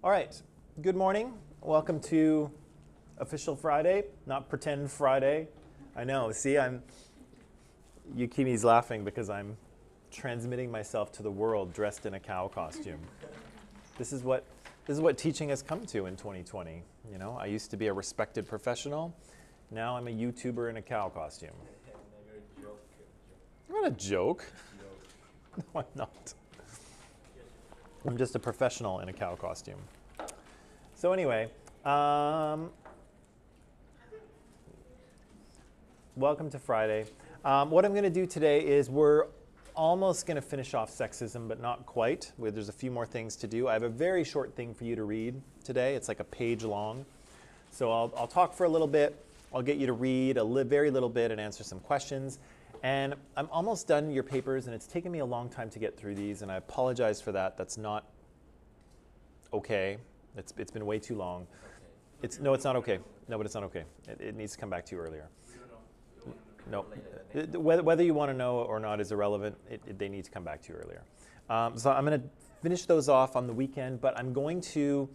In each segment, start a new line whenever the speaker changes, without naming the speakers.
All right, good morning. Welcome to Official Friday, not Pretend Friday. I know, see, Yukimi's laughing because I'm transmitting myself to the world dressed in a cow costume. This is what teaching has come to in 2020. You know, I used to be a respected professional. Now I'm a YouTuber in a cow costume. I'm not a joke. No, I'm not. I'm just a professional in a cow costume. So anyway, welcome to Friday. What I'm going to do today is we're almost going to finish off sexism, but not quite. There's a few more things to do. I have a very short thing for you to read today. It's like a page long. So I'll talk for a little bit. I'll get you to read very little bit and answer some questions. And I'm almost done your papers, and it's taken me a long time to get through these, and I apologize for that. That's not okay. It's been way too long. It's not okay. No, but it's not okay. It needs to come back to you earlier. No, whether you want to know or not is irrelevant. They need to come back to you earlier. So I'm going to finish those off on the weekend, but I'm going to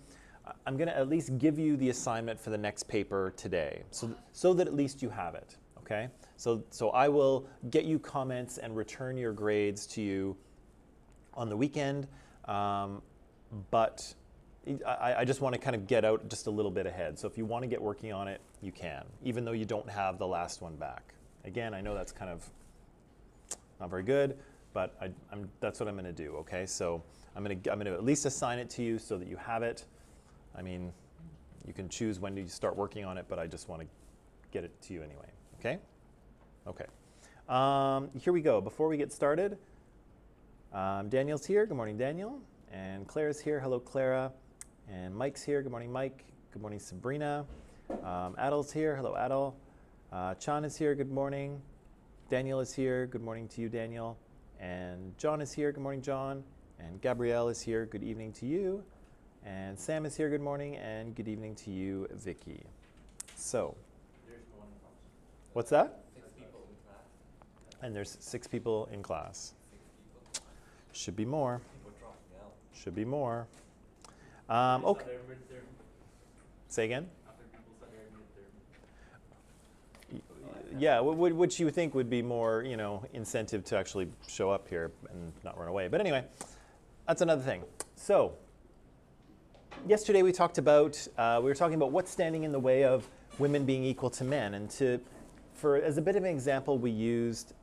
at least give you the assignment for the next paper today, so that at least you have it. Okay. So I will get you comments and return your grades to you on the weekend, but I just want to kind of get out just a little bit ahead. So if you want to get working on it, you can, even though you don't have the last one back. Again, I know that's kind of not very good, but that's what I'm going to do. Okay, so I'm going to at least assign it to you so that you have it. I mean, you can choose when you start working on it, but I just want to get it to you anyway. Okay. Okay. Here we go. Before we get started, Daniel's here. Good morning, Daniel. And Clara's here. Hello, Clara. And Mike's here. Good morning, Mike. Good morning, Sabrina. Adal's here. Hello, Adal. Chan is here. Good morning. Daniel is here. Good morning to you, Daniel. And John is here. Good morning, John. And Gabrielle is here. Good evening to you. And Sam is here. Good morning. And good evening to you, Vicky. So, what's that?
6 people in class.
And there's 6 people in class.
6 people.
Should be more.
People dropping out.
Should be more. Okay. Say again?
After people start their midterm.
Yeah, which you think would be more, incentive to actually show up here and not run away. But anyway, that's another thing. So, yesterday we talked about, we were talking about what's standing in the way of women being equal to men. And as a bit of an example, we used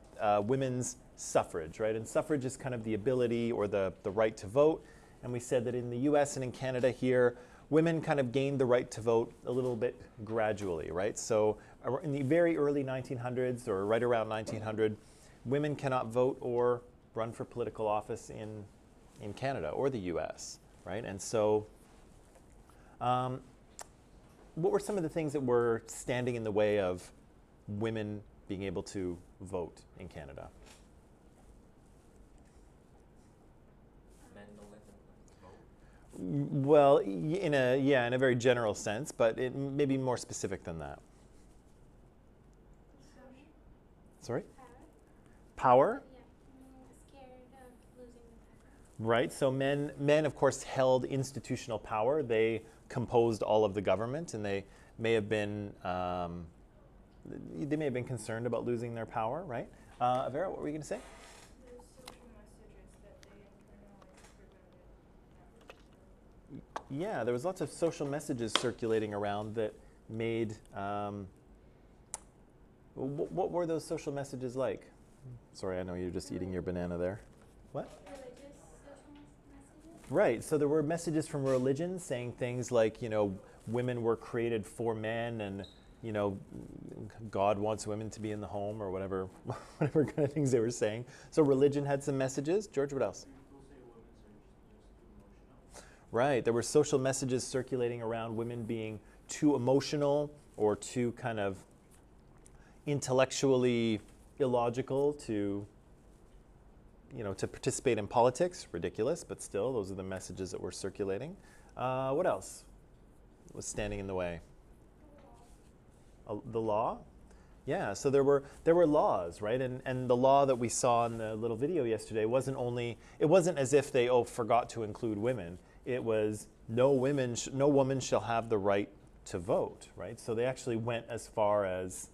women's suffrage, right? And suffrage is kind of the ability or the right to vote. And we said that in the US and in Canada here, women kind of gained the right to vote a little bit gradually, right? So in the very early 1900s or right around 1900, women cannot vote or run for political office in Canada or the US, right? And so what were some of the things that were standing in the way of women being able to vote in Canada?
Men don't let them vote.
Well, in a very general sense, but it may be more specific than that. Sorry? Power?
Yeah, scared of losing the power.
Right, so men of course held institutional power. They composed all of the government, and they may have been concerned about losing their power, right? Vera, what were you going to say?
There's social messages that they internalized prevented.
Yeah, there was lots of social messages circulating around that made. What were those social messages like? Sorry, I know you're just eating your banana there. What?
Religious social messages?
Right, so there were messages from religion saying things like, women were created for men, and, God wants women to be in the home, or whatever kind of things they were saying. So religion had some messages. George, what else? Right, there were social messages circulating around women being too emotional or too kind of intellectually illogical to participate in politics. Ridiculous, but still, those are the messages that were circulating. What else was standing in the way? The law? Yeah, so there were laws, right? And the law that we saw in the little video yesterday wasn't as if they forgot to include women. it was no woman shall have the right to vote, right? So they actually went as far as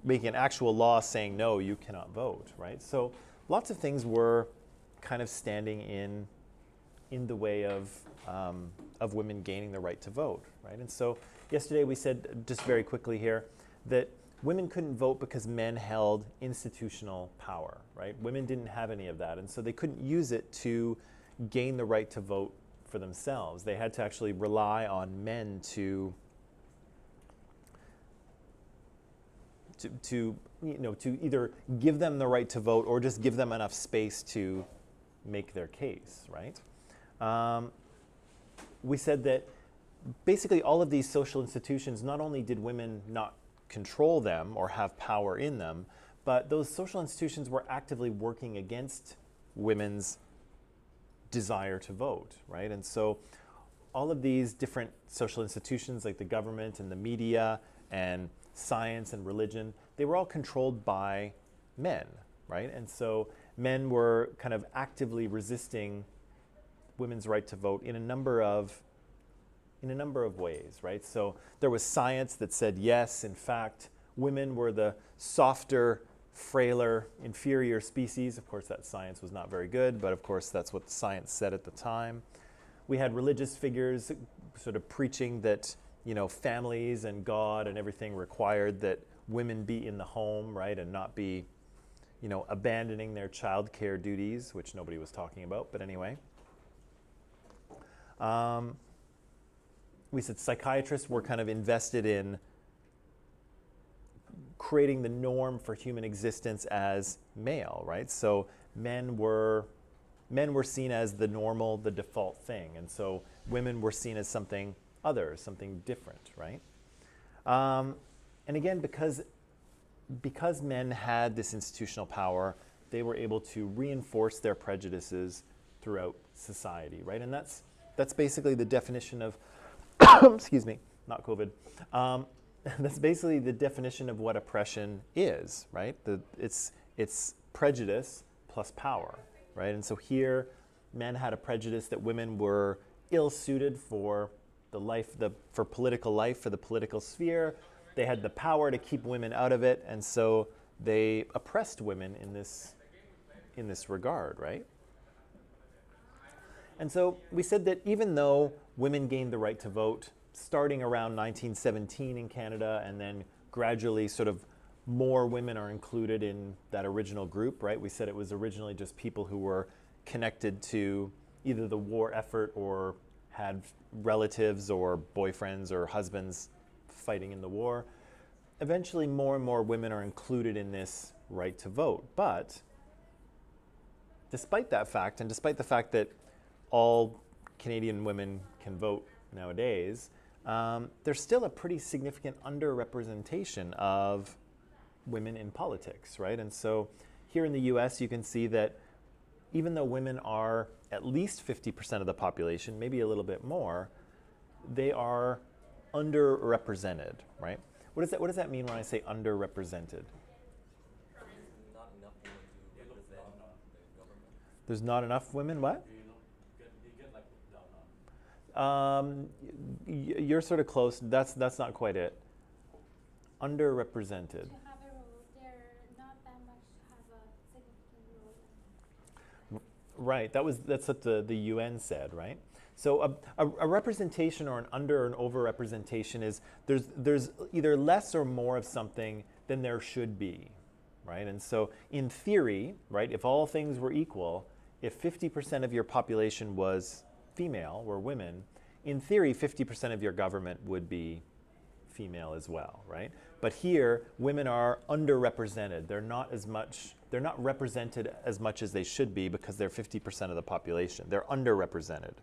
making an actual law saying, no, you cannot vote, right? So lots of things were kind of standing in the way of women gaining the right to vote, right? And so yesterday we said, just very quickly here, that women couldn't vote because men held institutional power, right? Women didn't have any of that, and so they couldn't use it to gain the right to vote for themselves. They had to actually rely on men to either give them the right to vote or just give them enough space to make their case, right? We said that basically all of these social institutions, not only did women not control them or have power in them, but those social institutions were actively working against women's desire to vote, right? And so all of these different social institutions like the government and the media and science and religion, they were all controlled by men, right? And so men were kind of actively resisting women's right to vote in a number of ways, right? So there was science that said, yes, in fact, women were the softer, frailer, inferior species. Of course, that science was not very good, but of course, that's what the science said at the time. We had religious figures sort of preaching that, families and God and everything required that women be in the home, right, and not be, abandoning their childcare duties, which nobody was talking about, but anyway. We said psychiatrists were kind of invested in creating the norm for human existence as male, right? So men were seen as the normal, the default thing, and so women were seen as something other, something different, right? And again, because men had this institutional power, they were able to reinforce their prejudices throughout society, right? And that's basically the definition of, excuse me, not COVID. That's basically the definition of what oppression is, right? It's prejudice plus power, right? And so here, men had a prejudice that women were ill-suited for for political life, for the political sphere. They had the power to keep women out of it, and so they oppressed women in this regard, right? And so we said that even though women gained the right to vote starting around 1917 in Canada, and then gradually sort of more women are included in that original group, right? We said it was originally just people who were connected to either the war effort or had relatives or boyfriends or husbands fighting in the war. Eventually, more and more women are included in this right to vote. But despite that fact, and despite the fact that all Canadian women can vote nowadays, there's still a pretty significant underrepresentation of women in politics, right? And so here in the US, you can see that even though women are at least 50% of the population, maybe a little bit more, they are underrepresented, right? What does that mean when I say underrepresented?
Not enough women to represent the government.
There's not enough women, what? You're sort of close. That's not quite it. Underrepresented.
To have a role, they're not that much to have a significant role.
Right. That's what the UN said, right? So a representation or an under and over representation is there's either less or more of something than there should be, right? And so in theory, right, if all things were equal, if 50% of your population was female, were women, in theory 50% of your government would be female as well, right? But here, women are underrepresented. They're not represented as much as they should be because they're 50% of the population. They're underrepresented.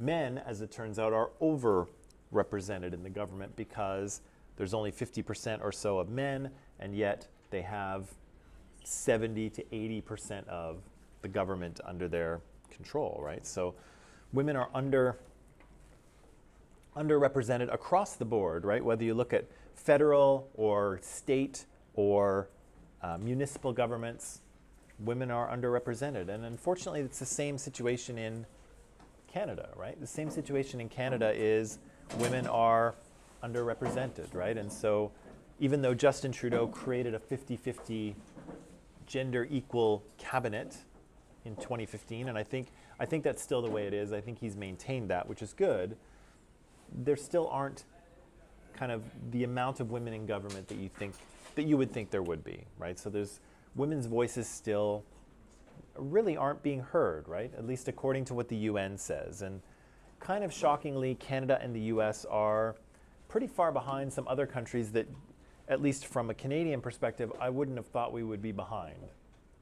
Men, as it turns out, are overrepresented in the government because there's only 50% or so of men, and yet they have 70 to 80% of the government under their control, right? So women are underrepresented across the board, right? Whether you look at federal or state or municipal governments, women are underrepresented. And unfortunately, it's the same situation in Canada, right? The same situation in Canada is women are underrepresented, right? And so even though Justin Trudeau created a 50-50 gender equal cabinet in 2015, and I think that's still the way it is. I think he's maintained that, which is good. There still aren't kind of the amount of women in government that you would think there would be, right? So there's women's voices still really aren't being heard, right? At least according to what the UN says. And kind of shockingly, Canada and the US are pretty far behind some other countries that, at least from a Canadian perspective, I wouldn't have thought we would be behind,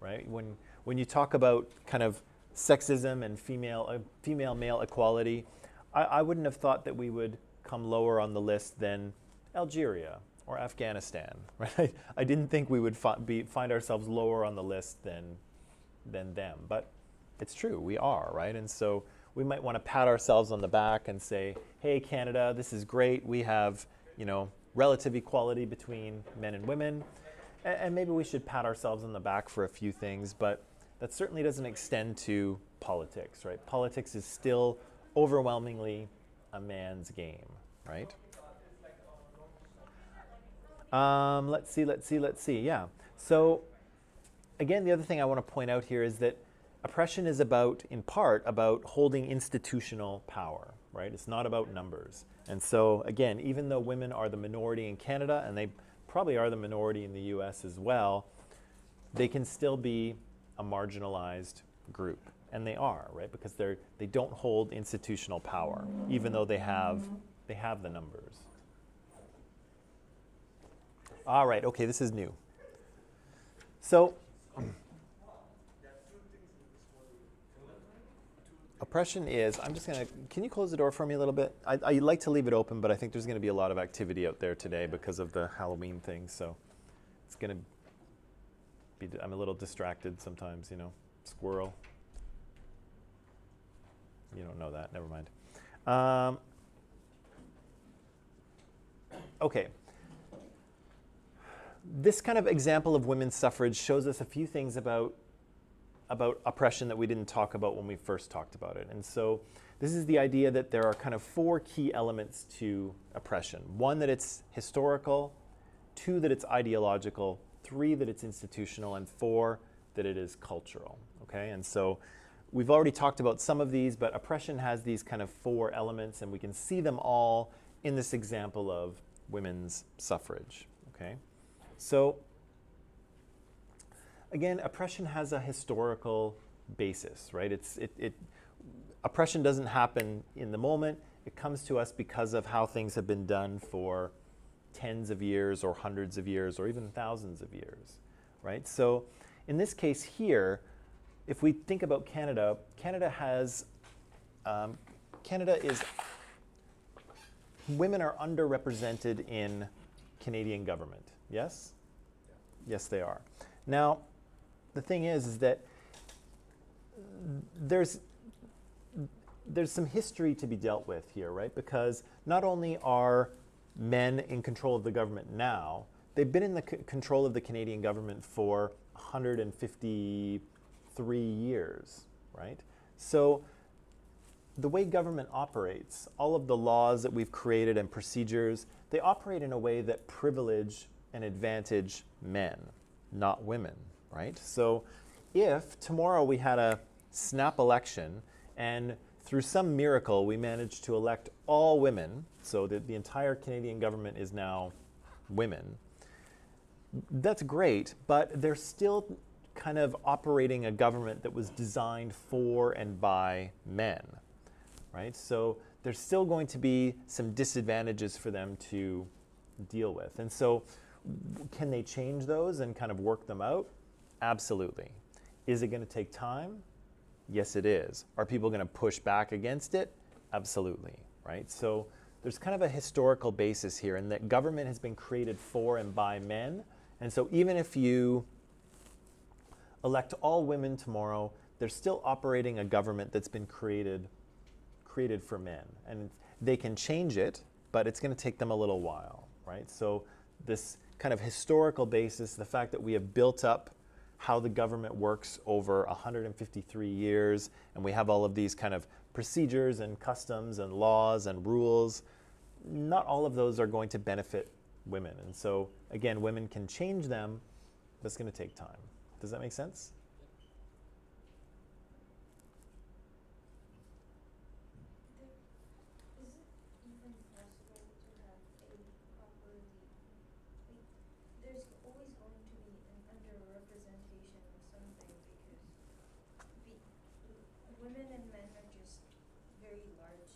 right? When you talk about kind of sexism and female-male equality, I wouldn't have thought that we would come lower on the list than Algeria or Afghanistan, right? I didn't think we would find ourselves lower on the list than them, but it's true, we are, right? And so we might want to pat ourselves on the back and say, hey, Canada, this is great. We have, relative equality between men and women, and maybe we should pat ourselves on the back for a few things, but that certainly doesn't extend to politics, right? Politics is still overwhelmingly a man's game, right? Let's see. Yeah. So again, the other thing I want to point out here is that oppression is in part about holding institutional power, right? It's not about numbers. And so again, even though women are the minority in Canada, and they probably are the minority in the US as well, they can still be a marginalized group. And they are, right? Because they don't hold institutional power, even though they have the numbers. All right, okay, this is new. So oppression is, can you close the door for me a little bit? I like to leave it open, but I think there's going to be a lot of activity out there today because of the Halloween thing, so it's going to be, I'm a little distracted sometimes, squirrel. You don't know that, never mind. Okay. This kind of example of women's suffrage shows us a few things about oppression that we didn't talk about when we first talked about it. And so this is the idea that there are kind of 4 key elements to oppression. 1, that it's historical, 2, that it's ideological, 3, that it's institutional, and 4, that it is cultural. Okay, and so we've already talked about some of these, but oppression has these kind of 4 elements, and we can see them all in this example of women's suffrage. Okay, so again, oppression has a historical basis, right? Oppression doesn't happen in the moment. It comes to us because of how things have been done for tens of years or hundreds of years or even thousands of years, right? So in this case here, if we think about Canada, women are underrepresented in Canadian government, yes? Yes, they are. Now, the thing is that there's some history to be dealt with here, right? Because not only are men in control of the government now, they've been in the control of the Canadian government for 153 years, right? So the way government operates, all of the laws that we've created and procedures, they operate in a way that privilege and advantage men, not women, right? So if tomorrow we had a snap election and through some miracle we managed to elect all women, so that the entire Canadian government is now women, that's great, but they're still kind of operating a government that was designed for and by men, right? So there's still going to be some disadvantages for them to deal with. And so can they change those and kind of work them out? Absolutely. Is it going to take time? Yes, it is. Are people going to push back against it? Absolutely, right? So there's kind of a historical basis here in that government has been created for and by men. And so even if you elect all women tomorrow, they're still operating a government that's been created for men. And they can change it, but it's going to take them a little while, right? So this kind of historical basis, the fact that we have built up how the government works over 153 years, and we have all of these kind of procedures and customs and laws and rules, not all of those are going to benefit women. And so, again, women can change them, but it's going to take time. Does that make sense?
Is it even possible to have a properly, like, there's always going to be an underrepresentation of something because women and men are just very large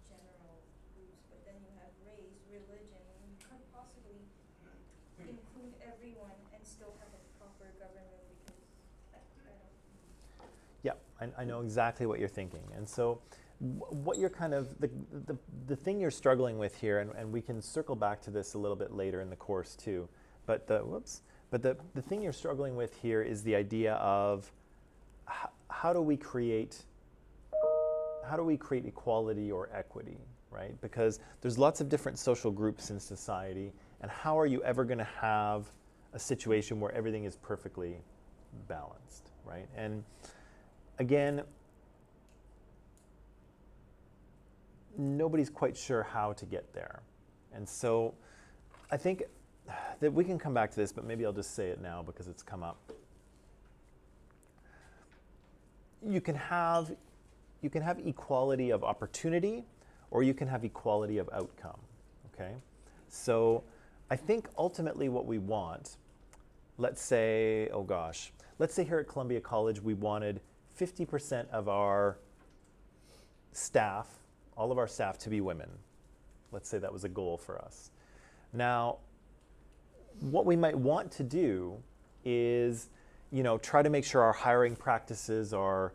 general groups, but then you have race, religion, and you can't possibly include everyone and still have a proper government because I don't.
Yeah, I know exactly what you're thinking. And so what you're kind of, the thing you're struggling with here, and we can circle back to this a little bit later in the course too, but the thing you're struggling with here is the idea of how do we create equality or equity, right? Because there's lots of different social groups in society, and how are you ever going to have a situation where everything is perfectly balanced, right? And again, nobody's quite sure how to get there. And so I think that we can come back to this, but maybe I'll just say it now because it's come up. You can have equality of opportunity, or you can have equality of outcome, okay? So I think ultimately what we want, let's say here at Columbia College we wanted 50% of our staff, all of our staff, to be women. Let's say that was a goal for us. Now, what we might want to do is, try to make sure our hiring practices are,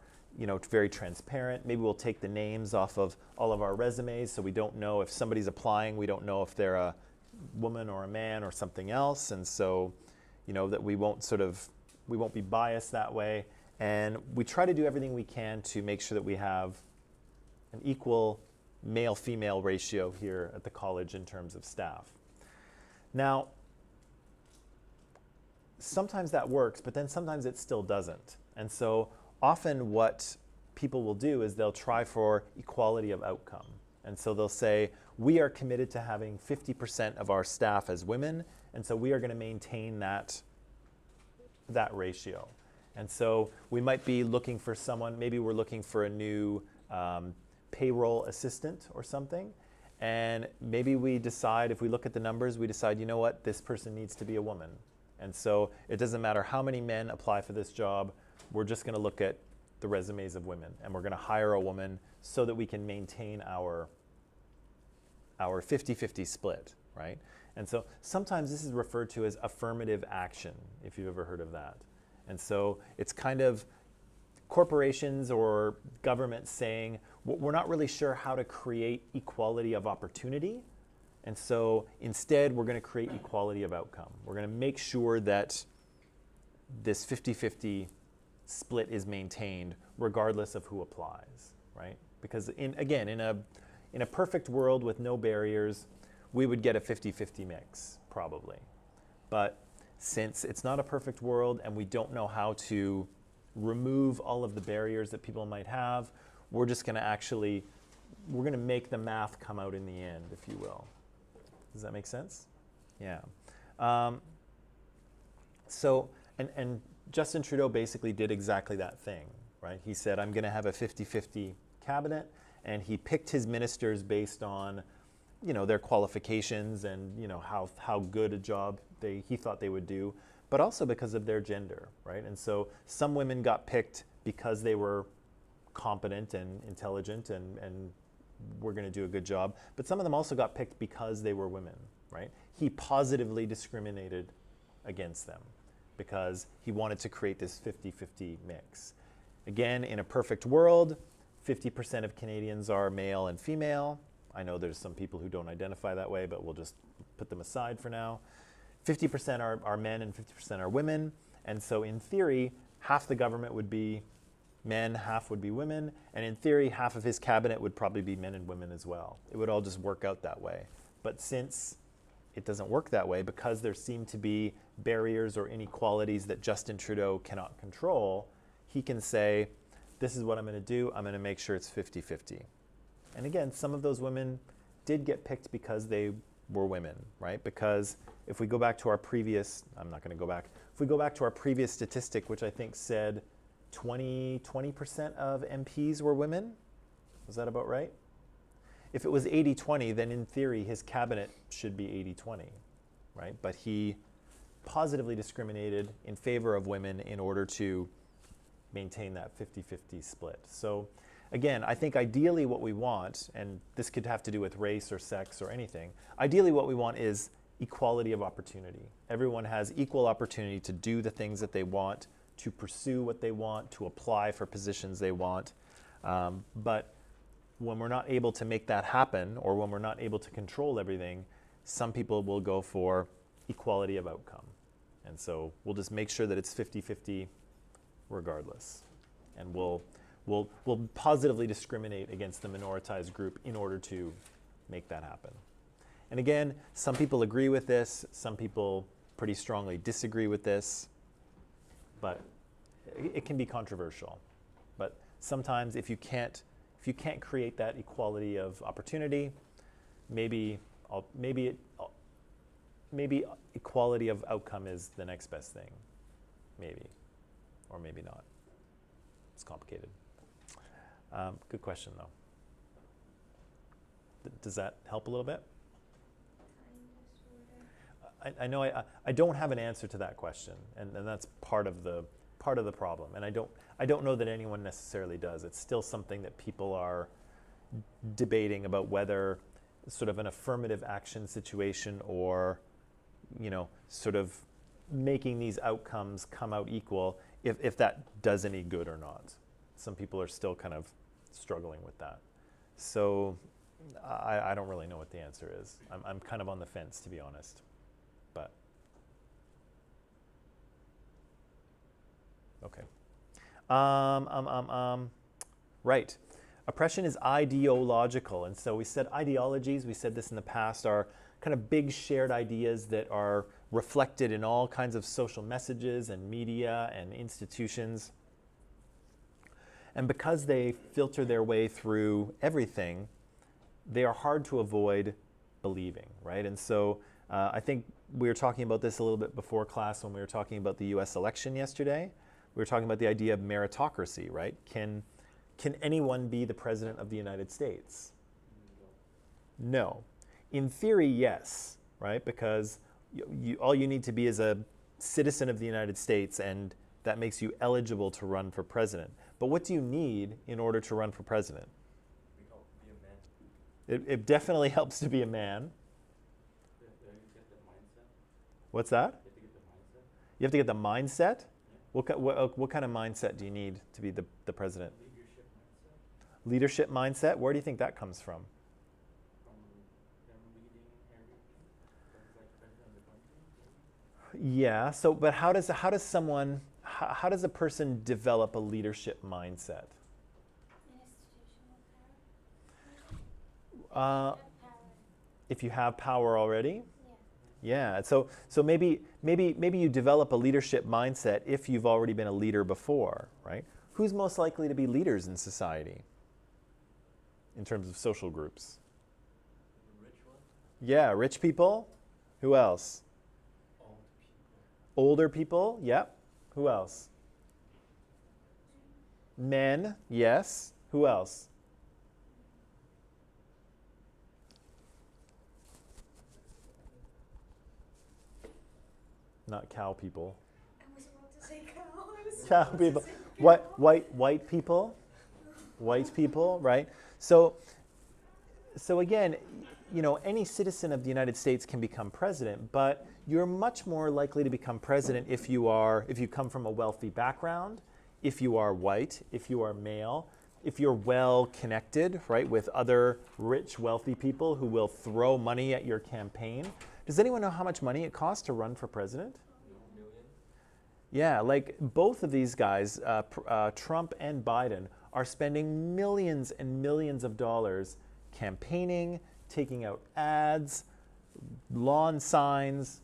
very transparent. Maybe we'll take the names off of all of our resumes so we don't know if somebody's applying, we don't know if they're a woman or a man or something else. And so, that we won't be biased that way. And we try to do everything we can to make sure that we have an equal male-female ratio here at the college in terms of staff. Now, sometimes that works, but then sometimes it still doesn't. And so often what people will do is they'll try for equality of outcome. And so they'll say, we are committed to having 50% of our staff as women, and so we are going to maintain that ratio. And so we might be looking for someone, maybe we're looking for a new payroll assistant or something, and maybe we decide, if we look at the numbers, we decide, you know what, this person needs to be a woman. And so it doesn't matter how many men apply for this job, we're just going to look at the resumes of women, and we're going to hire a woman so that we can maintain our 50-50 split, right? And so sometimes this is referred to as affirmative action, if you've ever heard of that. And so it's kind of corporations or governments saying, we're not really sure how to create equality of opportunity. And so instead, we're going to create equality of outcome. We're going to make sure that this 50-50 split is maintained regardless of who applies, right? Because in a perfect world with no barriers, we would get a 50-50 mix, probably. But since it's not a perfect world and we don't know how to remove all of the barriers that people might have, we're just going to make the math come out in the end, if you will. Does that make sense? Yeah. And Justin Trudeau basically did exactly that thing, right? He said, I'm going to have a 50-50 cabinet, and he picked his ministers based on, their qualifications and, how good a job he thought they would do, but also because of their gender, right? And so some women got picked because they were competent and intelligent and were going to do a good job, but some of them also got picked because they were women, right? He positively discriminated against them because he wanted to create this 50-50 mix. Again, in a perfect world, 50% of Canadians are male and female. I know there's some people who don't identify that way, but we'll just put them aside for now. 50% are men and 50% are women. And so in theory, half the government would be men, half would be women. And in theory, half of his cabinet would probably be men and women as well. It would all just work out that way. But since it doesn't work that way, because there seem to be barriers or inequalities that Justin Trudeau cannot control, he can say, this is what I'm going to do. I'm going to make sure it's 50-50. And again, some of those women did get picked because they were women, right? Because if we go back to our previous, I'm not going to go back. If we go back to our previous statistic, which I think said 20% of MPs were women, was that about right? If it was 80-20, then in theory, his cabinet should be 80-20, right? But he positively discriminated in favor of women in order to maintain that 50-50 split. So again, I think ideally what we want, and this could have to do with race or sex or anything, ideally what we want is equality of opportunity. Everyone has equal opportunity to do the things that they want, to pursue what they want, to apply for positions they want. But when we're not able to make that happen, or when we're not able to control everything, some people will go for equality of outcome. And so we'll just make sure that it's 50-50 regardless. And we'll positively discriminate against the minoritized group in order to make that happen. And again, some people agree with this, some people pretty strongly disagree with this, but it can be controversial. But sometimes if you can't create that equality of opportunity, maybe equality of outcome is the next best thing. Maybe, or maybe not. It's complicated. Good question, though. Does that help a little bit? I know I don't have an answer to that question, and that's part of the problem. And I don't know that anyone necessarily does. It's still something that people are debating about, whether sort of an affirmative action situation or, sort of making these outcomes come out equal, if that does any good or not. Some people are still kind of struggling with that. So I don't really know what the answer is. I'm kind of on the fence, to be honest. But okay. Right. Oppression is ideological. And so we said ideologies, we said this in the past, are kind of big shared ideas that are reflected in all kinds of social messages and media and institutions. And because they filter their way through everything, they are hard to avoid believing, right? And so I think we were talking about this a little bit before class when we were talking about the US election yesterday. We were talking about the idea of meritocracy, right? Can anyone be the president of the United States? No. In theory, yes, right? Because all you need to be is a citizen of the United States, and that makes you eligible to run for president. But what do you need in order to run for president?
Be a man.
It definitely helps to be a man.
You get that mindset.
What's that?
You have to get the mindset.
You have to get the mindset?
Yeah.
What kind of mindset do you need to be the president?
Leadership mindset.
Leadership mindset? Where do you think that comes from?
From them leading everything. That's like president of the country.
Yeah. So, but how does a person develop a leadership mindset?
Institutional power.
Uh, if you have power already?
Yeah.
Yeah. So maybe you develop a leadership mindset if you've already been a leader before, right? Who's most likely to be leaders in society in terms of social groups?
The rich one.
Yeah, rich people. Who else?
Old people.
Older people. Yep. Who else? Men. Yes. Who else? Not cow people.
I was about to say cow. I was
Cow
about to
people.
say
What? White people. White people. Right. So again, any citizen of the United States can become president, but you're much more likely to become president if you come from a wealthy background, if you are white, if you are male, if you're well connected, right, with other rich, wealthy people who will throw money at your campaign. Does anyone know how much money it costs to run for president?
Million.
Yeah, like both of these guys, Trump and Biden, are spending millions and millions of dollars campaigning, taking out ads, lawn signs,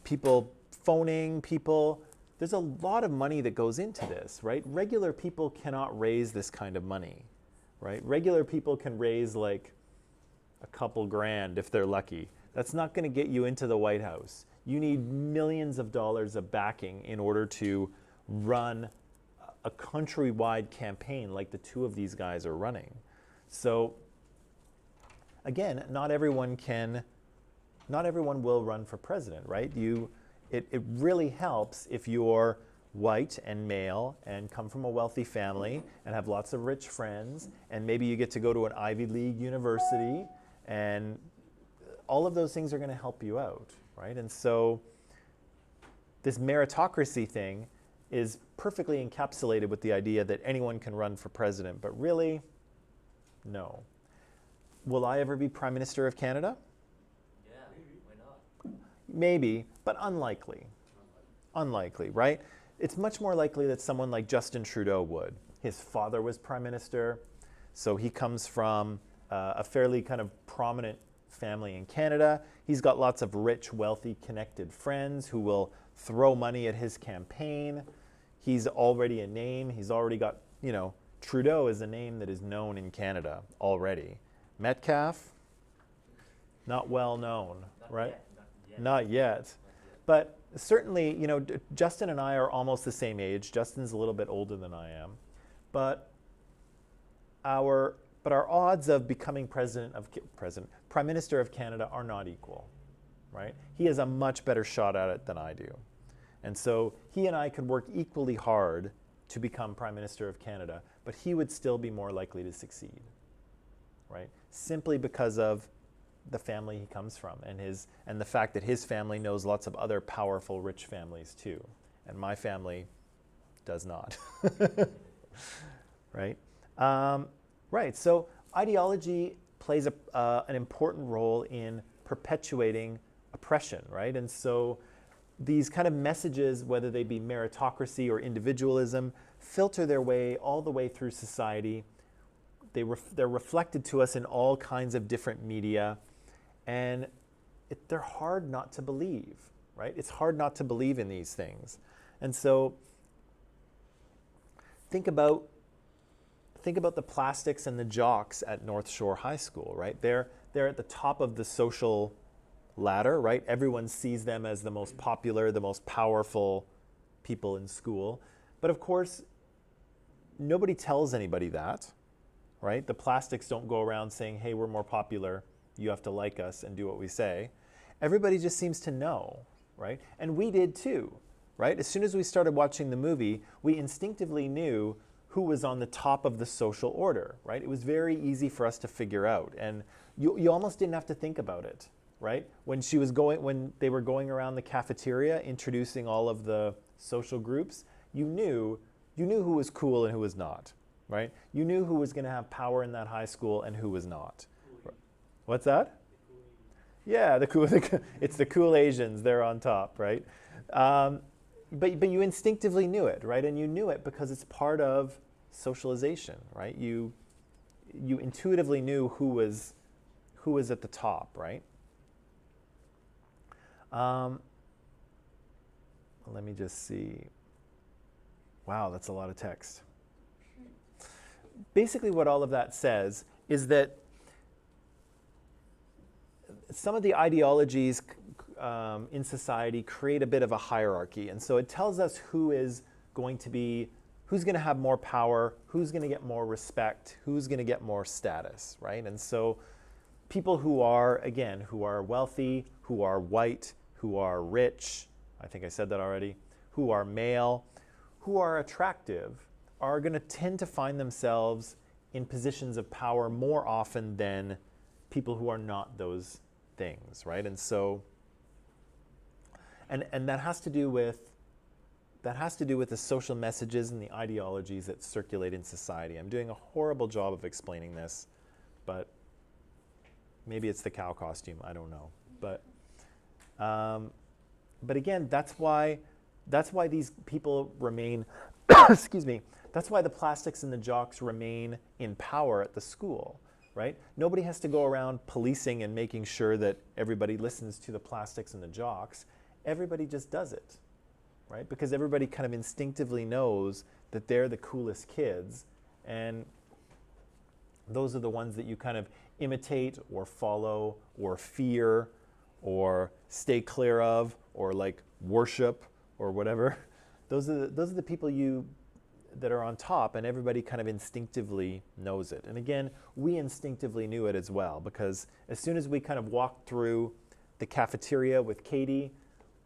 people phoning people. there's a lot of money that goes into this, right? Regular people cannot raise this kind of money, right? Regular people can raise like a couple grand if they're lucky. That's not going to get you into the White House. You need millions of dollars of backing in order to run a countrywide campaign like the two of these guys are running. So again, not everyone will run for president, right? It really helps if you're white and male and come from a wealthy family and have lots of rich friends, and maybe you get to go to an Ivy League university, and all of those things are going to help you out, right? And so this meritocracy thing is perfectly encapsulated with the idea that anyone can run for president, but really, no. Will I ever be Prime Minister of Canada?
Yeah, why not?
Maybe, but unlikely. Unlikely, right? It's much more likely that someone like Justin Trudeau would. His father was Prime Minister, so he comes from a fairly kind of prominent family in Canada. He's got lots of rich, wealthy, connected friends who will throw money at his campaign. He's already a name. He's already got, Trudeau is a name that is known in Canada already. Metcalfe, not well known, right? Not yet. But certainly, Justin and I are almost the same age. Justin's a little bit older than I am. But our odds of becoming Prime Minister of Canada are not equal, right? He has a much better shot at it than I do. And so he and I could work equally hard to become Prime Minister of Canada, but he would still be more likely to succeed, right? Simply because of the family he comes from and the fact that his family knows lots of other powerful, rich families too. And my family does not, right? Right, so ideology plays an important role in perpetuating oppression, right? And so these kind of messages, whether they be meritocracy or individualism, filter their way all the way through society. They're reflected to us in all kinds of different media, and they're hard not to believe, right? It's hard not to believe in these things. And so think about the plastics and the jocks at North Shore High School, right? They're at the top of the social ladder, right? Everyone sees them as the most popular, the most powerful people in school. But of course, nobody tells anybody that, right? The plastics don't go around saying, hey, we're more popular, you have to like us and do what we say. Everybody just seems to know, right? And we did too, right? As soon as we started watching the movie, we instinctively knew who was on the top of the social order, right? It was very easy for us to figure out, and you almost didn't have to think about it, right? When they were going around the cafeteria introducing all of the social groups, you knew who was cool and who was not, right? You knew who was going to have power in that high school and who was not. What's that? Yeah, it's the cool Asians. They're on top, right? But you instinctively knew it, right? And you knew it because it's part of socialization, right? You intuitively knew who was at the top, right? Let me just see. Wow, that's a lot of text. Basically, what all of that says is that some of the ideologies in society create a bit of a hierarchy. And so it tells us who's going to have more power, who's going to get more respect, who's going to get more status, right? And so people who are wealthy, who are white, who are rich, I think I said that already, who are male, who are attractive, are going to tend to find themselves in positions of power more often than people who are not those things, right? And so, and that has to do with the social messages and the ideologies that circulate in society. I'm doing a horrible job of explaining this, but maybe it's the cow costume, I don't know. But again, that's why these people remain, excuse me, that's why the plastics and the jocks remain in power at the school, right? Nobody has to go around policing and making sure that everybody listens to the plastics and the jocks. Everybody just does it, right? Because everybody kind of instinctively knows that they're the coolest kids, and those are the ones that you kind of imitate or follow or fear or stay clear of or like worship or whatever. Those are the people that are on top, and everybody kind of instinctively knows it. And again, we instinctively knew it as well, because as soon as we kind of walked through the cafeteria with Katie,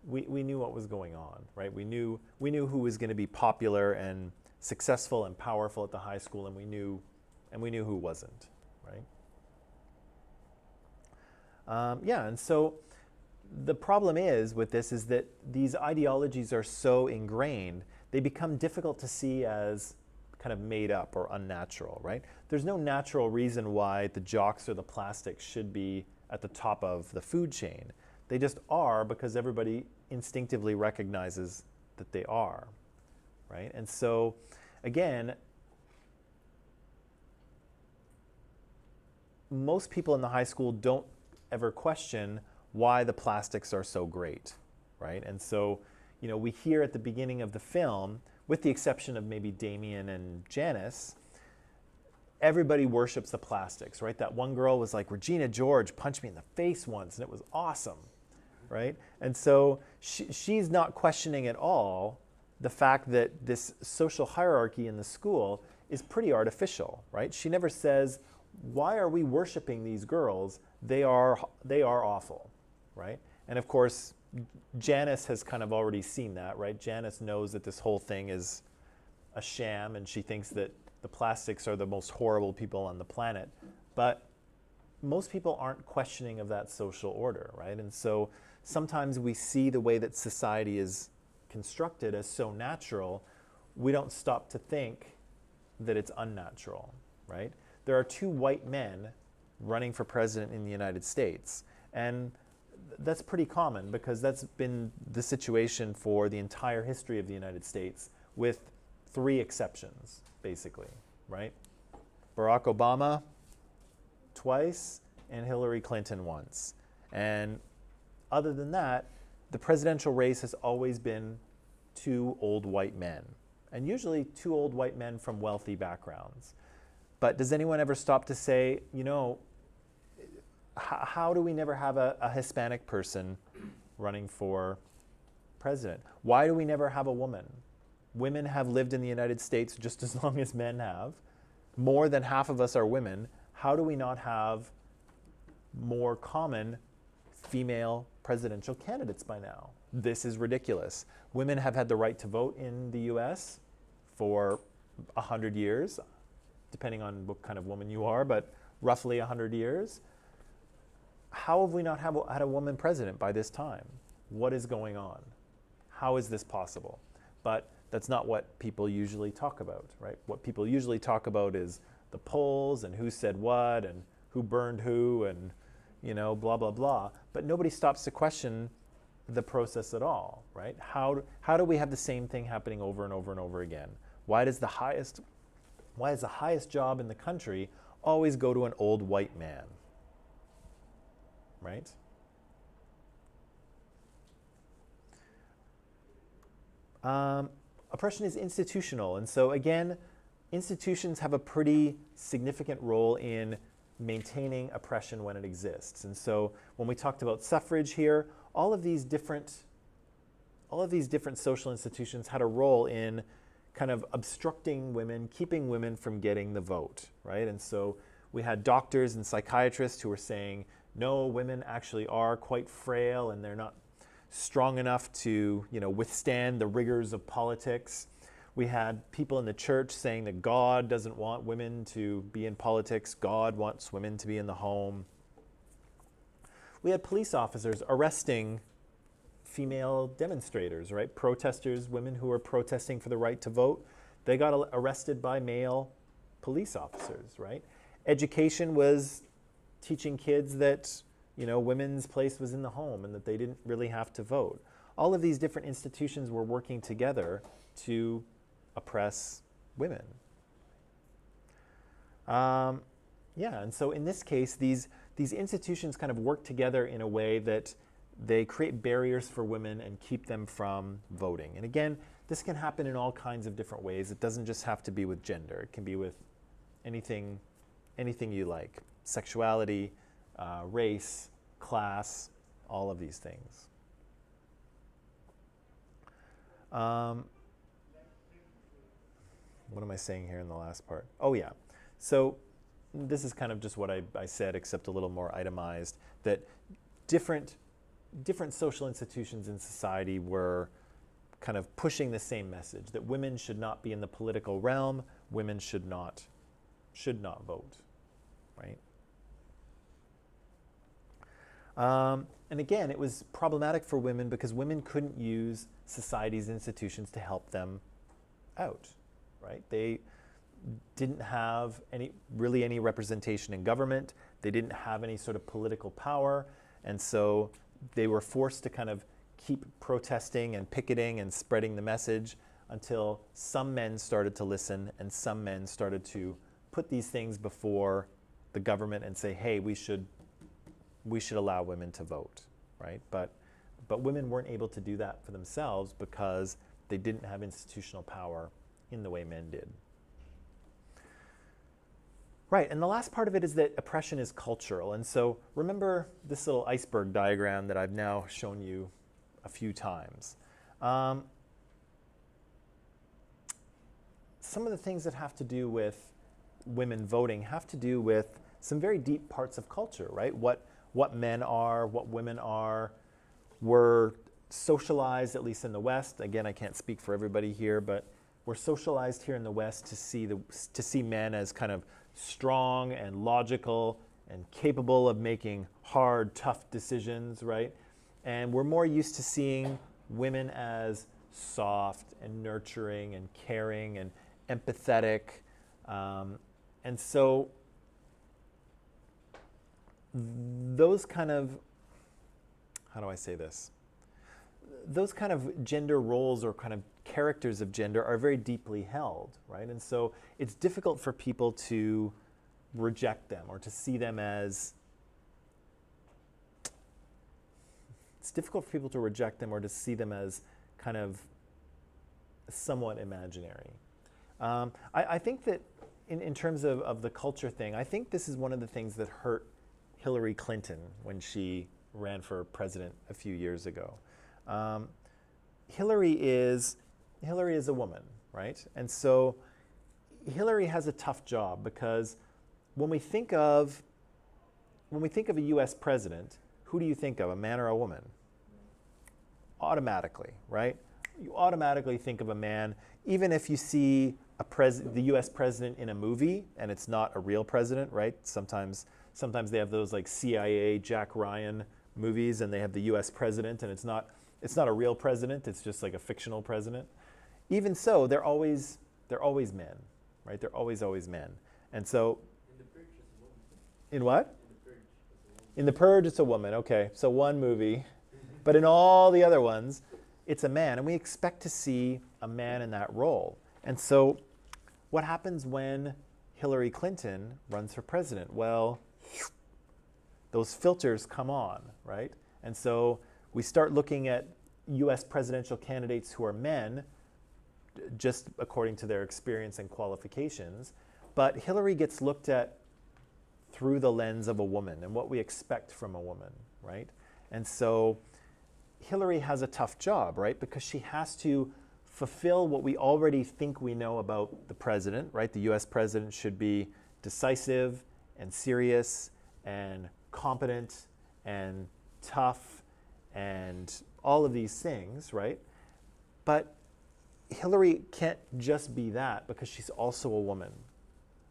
we knew what was going on, right? We knew who was going to be popular and successful and powerful at the high school, and we knew who wasn't, right? And so the problem with this is that these ideologies are so ingrained, they become difficult to see as kind of made up or unnatural, right? There's no natural reason why the jocks or the plastics should be at the top of the food chain. They just are because everybody instinctively recognizes that they are, right? And so, again, most people in the high school don't ever question why the plastics are so great, right? And so, we hear at the beginning of the film, with the exception of maybe Damien and Janice, everybody worships the plastics, right? That one girl was like, Regina George punched me in the face once, and it was awesome, right? And so she's not questioning at all the fact that this social hierarchy in the school is pretty artificial, right? She never says, why are we worshiping these girls? They are awful, right? And of course, Janice has kind of already seen that, right? Janice knows that this whole thing is a sham, and she thinks that the plastics are the most horrible people on the planet. But most people aren't questioning of that social order, right? And so sometimes we see the way that society is constructed as so natural, we don't stop to think that it's unnatural, right? There are 2 white men running for president in the United States, and that's pretty common because that's been the situation for the entire history of the United States, with 3 exceptions, basically, right? Barack Obama twice and Hillary Clinton once. And other than that, the presidential race has always been 2 old white men, and usually 2 old white men from wealthy backgrounds. But does anyone ever stop to say, how do we never have a Hispanic person running for president? Why do we never have a woman? Women have lived in the United States just as long as men have. More than half of us are women. How do we not have more common female presidential candidates by now? This is ridiculous. Women have had the right to vote in the US for 100 years, depending on what kind of woman you are, but roughly 100 years. How have we not had a woman president by this time? What is going on? How is this possible? But that's not what people usually talk about, right? What people usually talk about is the polls and who said what and who burned who and, blah, blah, blah. But nobody stops to question the process at all, right? How do we have the same thing happening over and over and over again? Why does the highest job in the country always go to an old white man? Right? Oppression is institutional, and so again, institutions have a pretty significant role in maintaining oppression when it exists. And so when we talked about suffrage here, all of these different social institutions had a role in kind of obstructing women, keeping women from getting the vote, right? And so we had doctors and psychiatrists who were saying, no, women actually are quite frail and they're not strong enough to, withstand the rigors of politics. We had people in the church saying that God doesn't want women to be in politics. God wants women to be in the home. We had police officers arresting female demonstrators, right? Protesters, women who were protesting for the right to vote. They got arrested by male police officers, right? Education was teaching kids that, women's place was in the home and that they didn't really have to vote. All of these different institutions were working together to oppress women. And so in this case, these institutions kind of work together in a way that they create barriers for women and keep them from voting. And again, this can happen in all kinds of different ways. It doesn't just have to be with gender. It can be with anything you like. Sexuality, race, class, all of these things. What am I saying here in the last part? Oh yeah, so this is kind of just what I said, except a little more itemized, that different social institutions in society were kind of pushing the same message, that women should not be in the political realm, women should not vote, right? And again, it was problematic for women because women couldn't use society's institutions to help them out, right? They didn't have any representation in government. They didn't have any sort of political power. And so they were forced to kind of keep protesting and picketing and spreading the message until some men started to listen and some men started to put these things before the government and say, hey, we should allow women to vote, right? But women weren't able to do that for themselves because they didn't have institutional power in the way men did. Right, and the last part of it is that oppression is cultural. And so remember this little iceberg diagram that I've now shown you a few times. Some of the things that have to do with women voting have to do with some very deep parts of culture, right? What men are, what women are. We're socialized, at least in the West. Again, I can't speak for everybody here, but we're socialized here in the West to see men as kind of strong and logical and capable of making hard, tough decisions, right? And we're more used to seeing women as soft and nurturing and caring and empathetic. And so those kind of, how do I say this? Those kind of gender roles or kind of characters of gender are very deeply held, right? And so it's difficult for people to reject them or to see them as, kind of somewhat imaginary. I think that in terms of the culture thing, I think this is one of the things that hurt Hillary Clinton when she ran for president a few years ago. Hillary is a woman, right? And so Hillary has a tough job because when we think of a US president, who do you think of, a man or a woman? Automatically, right? You automatically think of a man, even if you see the US president in a movie and it's not a real president, right? Sometimes they have those like CIA Jack Ryan movies and they have the US president and it's not a real president, it's just like a fictional president. Even so, they're always men, right? They're always men. And so
In The Purge, it's a woman.
in what?
In The Purge, it's a woman.
In The Purge, it's a woman. Okay, so one movie. But in all the other ones, it's a man. And we expect to see a man in that role. And so what happens when Hillary Clinton runs for president? Well, those filters come on, right? And so we start looking at US presidential candidates who are men, just according to their experience and qualifications. But Hillary gets looked at through the lens of a woman and what we expect from a woman, right? And so Hillary has a tough job, right? Because she has to fulfill what we already think we know about the president, right? The US president should be decisive and serious and competent and tough and all of these things, right? But Hillary can't just be that because she's also a woman,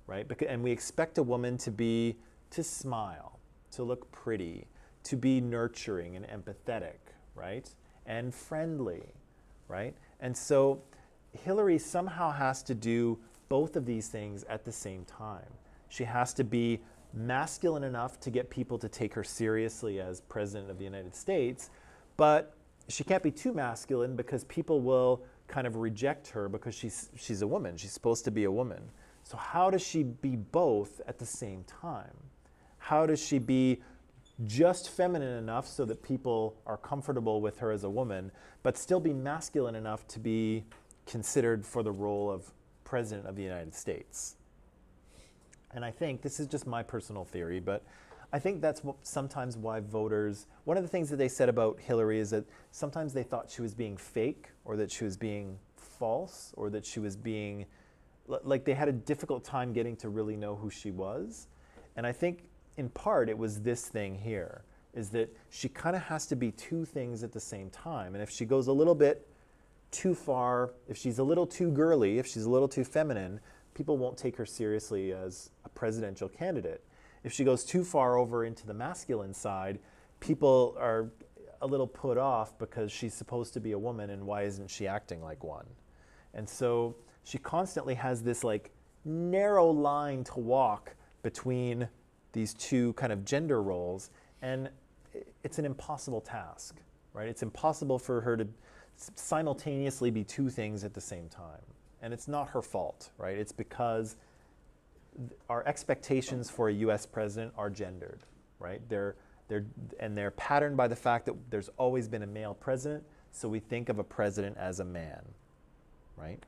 right? And we expect a woman to smile, to look pretty, to be nurturing and empathetic, right? And friendly, right? And so Hillary somehow has to do both of these things at the same time. She has to be masculine enough to get people to take her seriously as president of the United States, but she can't be too masculine because people will kind of reject her because she's a woman. She's supposed to be a woman. So how does she be both at the same time? How does she be just feminine enough so that people are comfortable with her as a woman, but still be masculine enough to be considered for the role of President of the United States. And I think, this is just my personal theory, but I think that's sometimes why voters, one of the things that they said about Hillary is that sometimes they thought she was being fake, or that she was being false, or that she was being, like they had a difficult time getting to really know who she was. And I think in part it was this thing here, is that she kind of has to be two things at the same time. And if she goes a little bit too far, if she's a little too girly, if she's a little too feminine, people won't take her seriously as a presidential candidate. If she goes too far over into the masculine side, people are a little put off because she's supposed to be a woman and why isn't she acting like one? And so she constantly has this like narrow line to walk between these two kind of gender roles, and it's an impossible task, right? It's impossible for her to simultaneously be two things at the same time. And it's not her fault, right? It's because our expectations for a US president are gendered, right? They're patterned by the fact that there's always been a male president, so we think of a president as a man, right?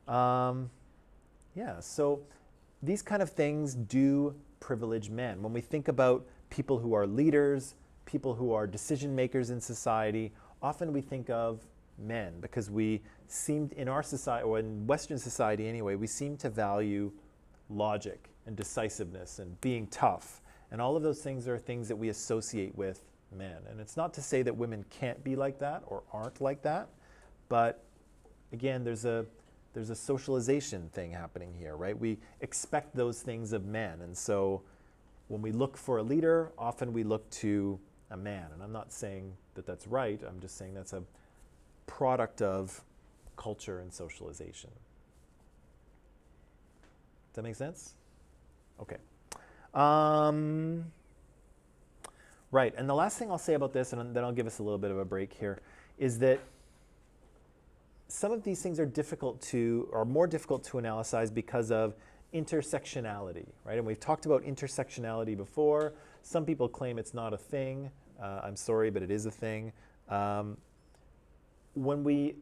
Yeah, so these kind of things do privilege men. When we think about people who are leaders, people who are decision makers in society, often we think of men, because we seem, in our society, or in Western society anyway, we seem to value logic and decisiveness and being tough. And all of those things are things that we associate with men. And it's not to say that women can't be like that or aren't like that, but again, there's a socialization thing happening here, right? We expect those things of men. And so when we look for a leader, often we look to a man. And I'm not saying that that's right, I'm just saying that's a product of culture and socialization. Does that make sense? Okay. Right, and the last thing I'll say about this, and then I'll give us a little bit of a break here, is that some of these things are more difficult to analyze because of intersectionality, right? And we've talked about intersectionality before. Some people claim it's not a thing. I'm sorry, but it is a thing. When we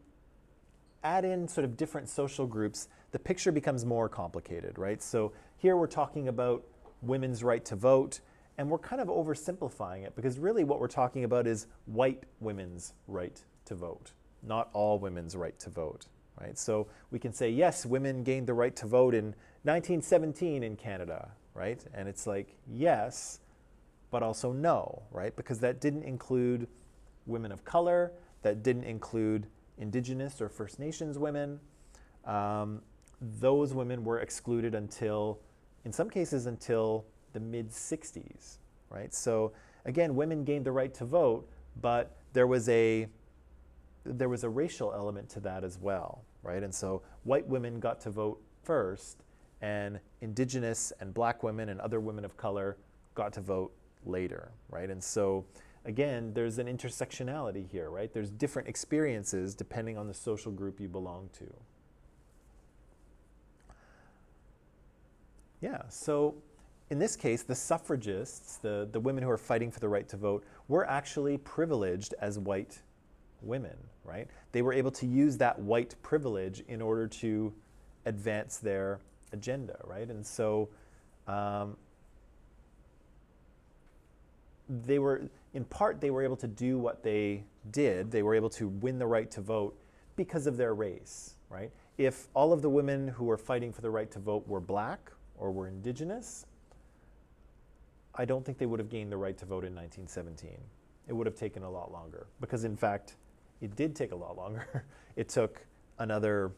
add in sort of different social groups, the picture becomes more complicated, right? So here we're talking about women's right to vote, and we're kind of oversimplifying it, because really what we're talking about is white women's right to vote, not all women's right to vote, right? So we can say, yes, women gained the right to vote in 1917 in Canada, right? And it's like, yes, but also no, right? Because that didn't include women of color, that didn't include Indigenous or First Nations women. Those women were excluded until, in some cases, until the mid-60s, right? So again, women gained the right to vote, but there was a racial element to that as well, right? And so white women got to vote first, and Indigenous and Black women and other women of color got to vote later, right? And so again, there's an intersectionality here, right? There's different experiences depending on the social group you belong to. Yeah, so in this case, the suffragists, the women who are fighting for the right to vote, were actually privileged as white women, right? They were able to use that white privilege in order to advance their agenda, right? And so they were able to do what they did. They were able to win the right to vote because of their race, right? If all of the women who were fighting for the right to vote were Black or were Indigenous, I don't think they would have gained the right to vote in 1917. It would have taken a lot longer, because in fact, it did take a lot longer. It took another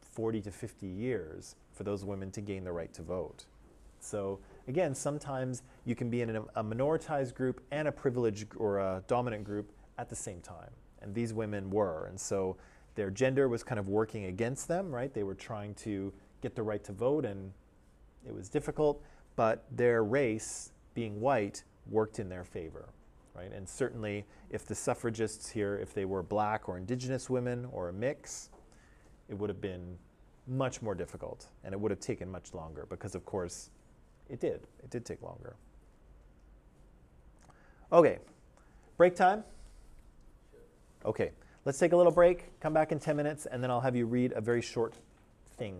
40 to 50 years for those women to gain the right to vote. So again, sometimes you can be in a minoritized group and a privileged or a dominant group at the same time. And these women were. And so their gender was kind of working against them, right? They were trying to get the right to vote, and it was difficult, but their race, being white, worked in their favor, right? And certainly if the suffragists here, if they were Black or Indigenous women or a mix, it would have been much more difficult, and it would have taken much longer, because of course it did take longer. Okay, break time? Okay, let's take a little break, come back in 10 minutes, and then I'll have you read a very short thing.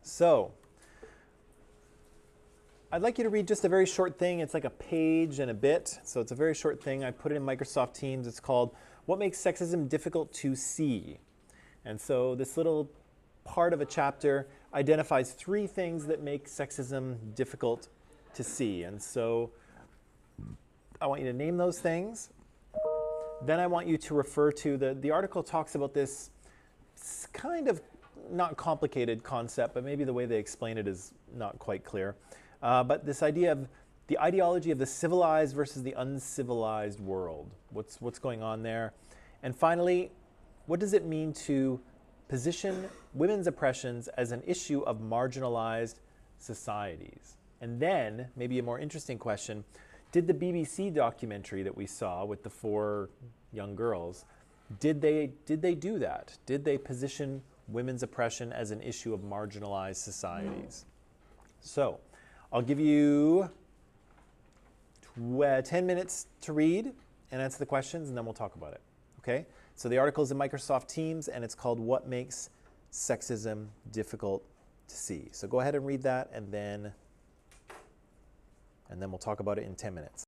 So, I'd like you to read just a very short thing. It's like a page and a bit, so it's a very short thing. I put it in Microsoft Teams. It's called "What Makes Sexism Difficult to See?" And so this little part of a chapter identifies 3 things that make sexism difficult to see. And so I want you to name those things. Then I want you to refer to the article talks about this kind of not complicated concept, but maybe the way they explain it is not quite clear. But this idea of the ideology of the civilized versus the uncivilized world. What's going on there? And finally, what does it mean to position women's oppressions as an issue of marginalized societies? And then, maybe a more interesting question, did the BBC documentary that we saw with the 4 young girls, did they do that? Did they position women's oppression as an issue of marginalized societies? So, I'll give you 10 minutes to read and answer the questions, and then we'll talk about it. Okay? So the article is in Microsoft Teams, and it's called "What Makes Sexism Difficult to See?" So go ahead and read that, and then we'll talk about it in 10 minutes.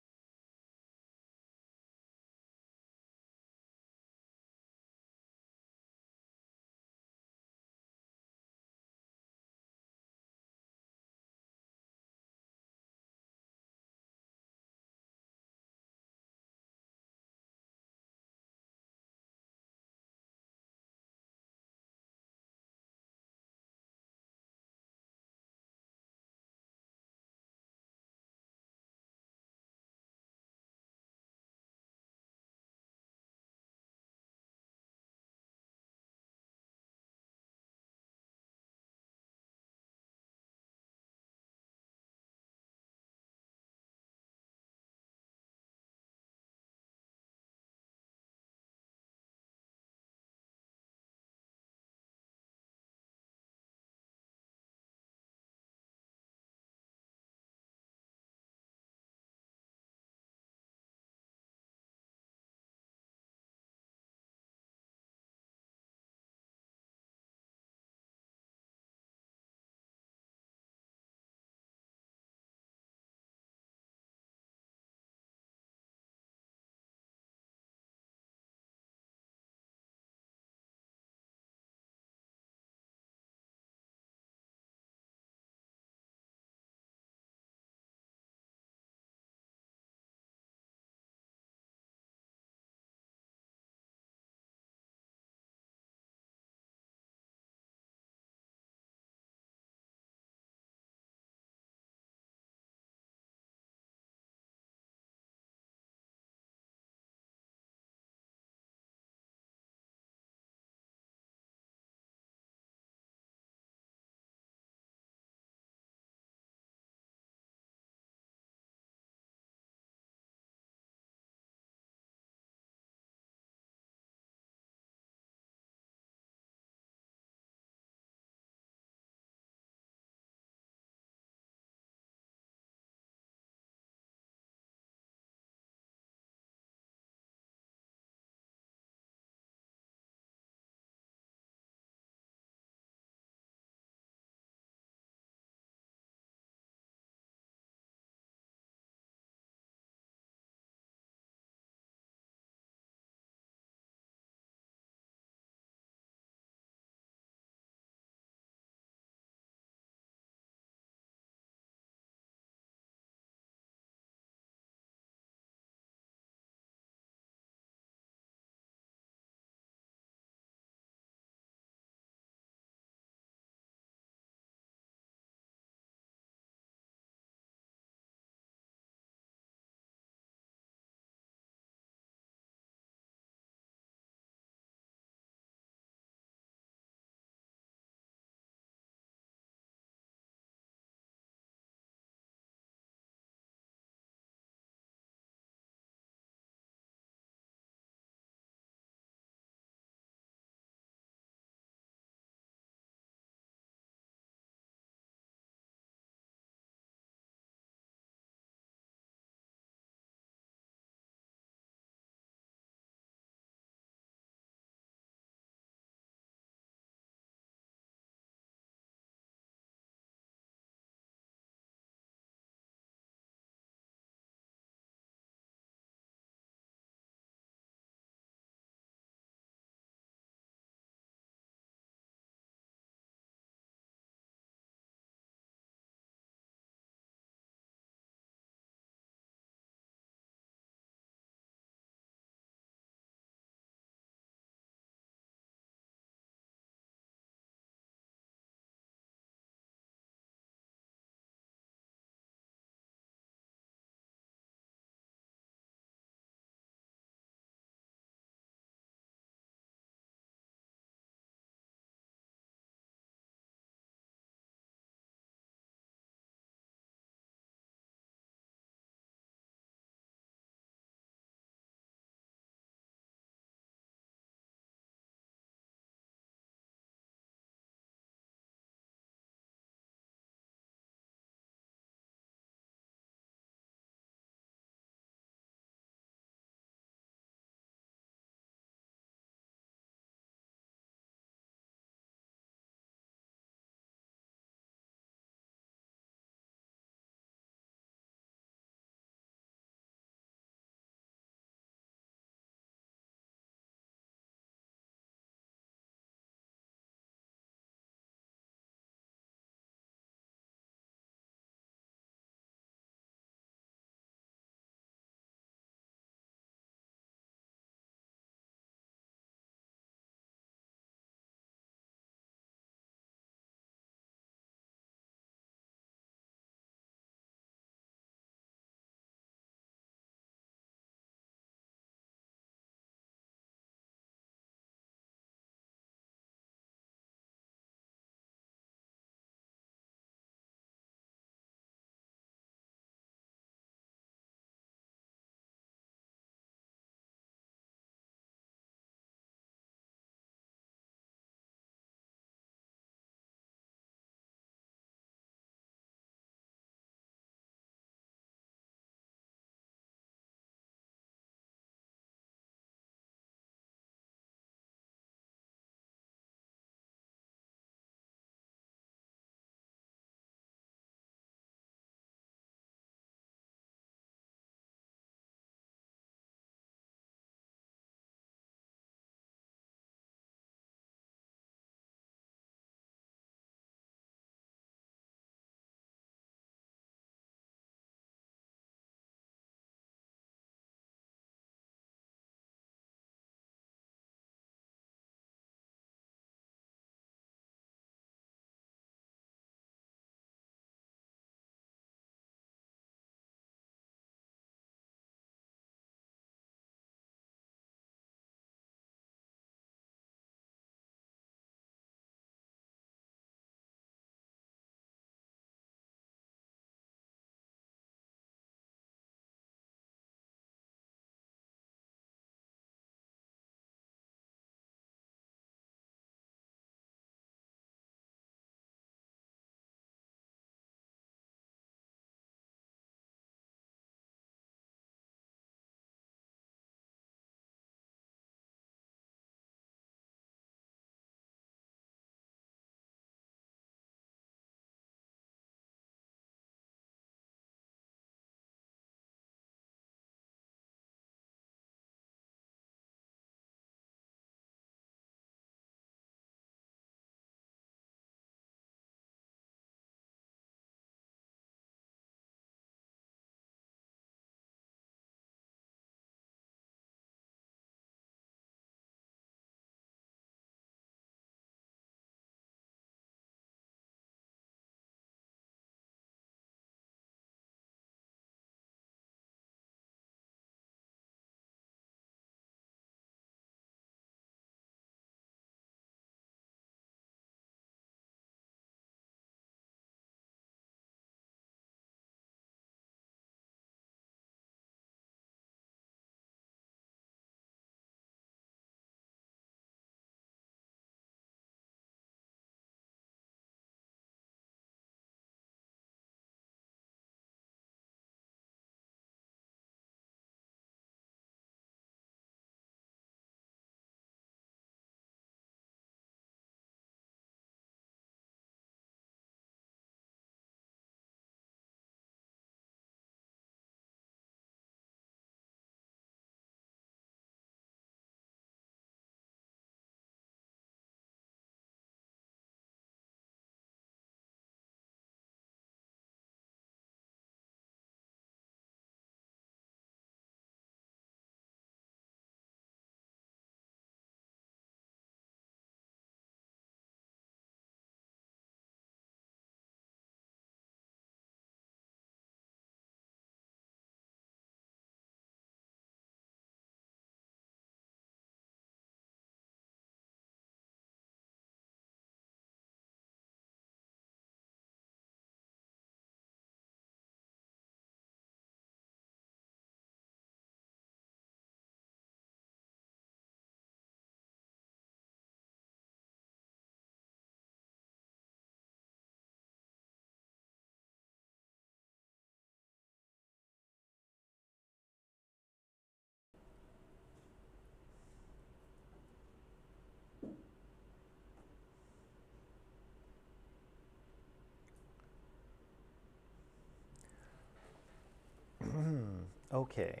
Okay,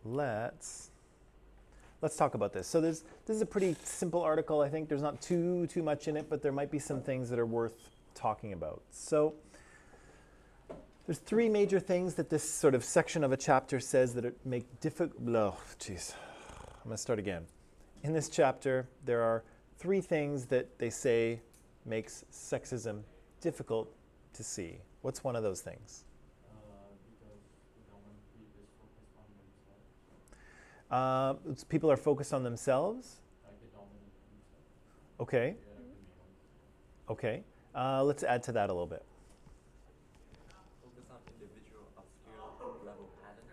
let's talk about this. So this is a pretty simple article. I think there's not too much in it, but there might be some things that are worth talking about. So there's three major things that this sort of section of a chapter says that it make difficult. Oh, jeez, I'm gonna start again. In this chapter, there are three things that they say makes sexism difficult to see. What's one of those things?
Because the dominant group is focused on themselves.
People are focused on themselves.
Like the dominant group.
Okay.
They're like the males.
Okay. Let's add to that a little bit.
Focus on individual obscure level pattern.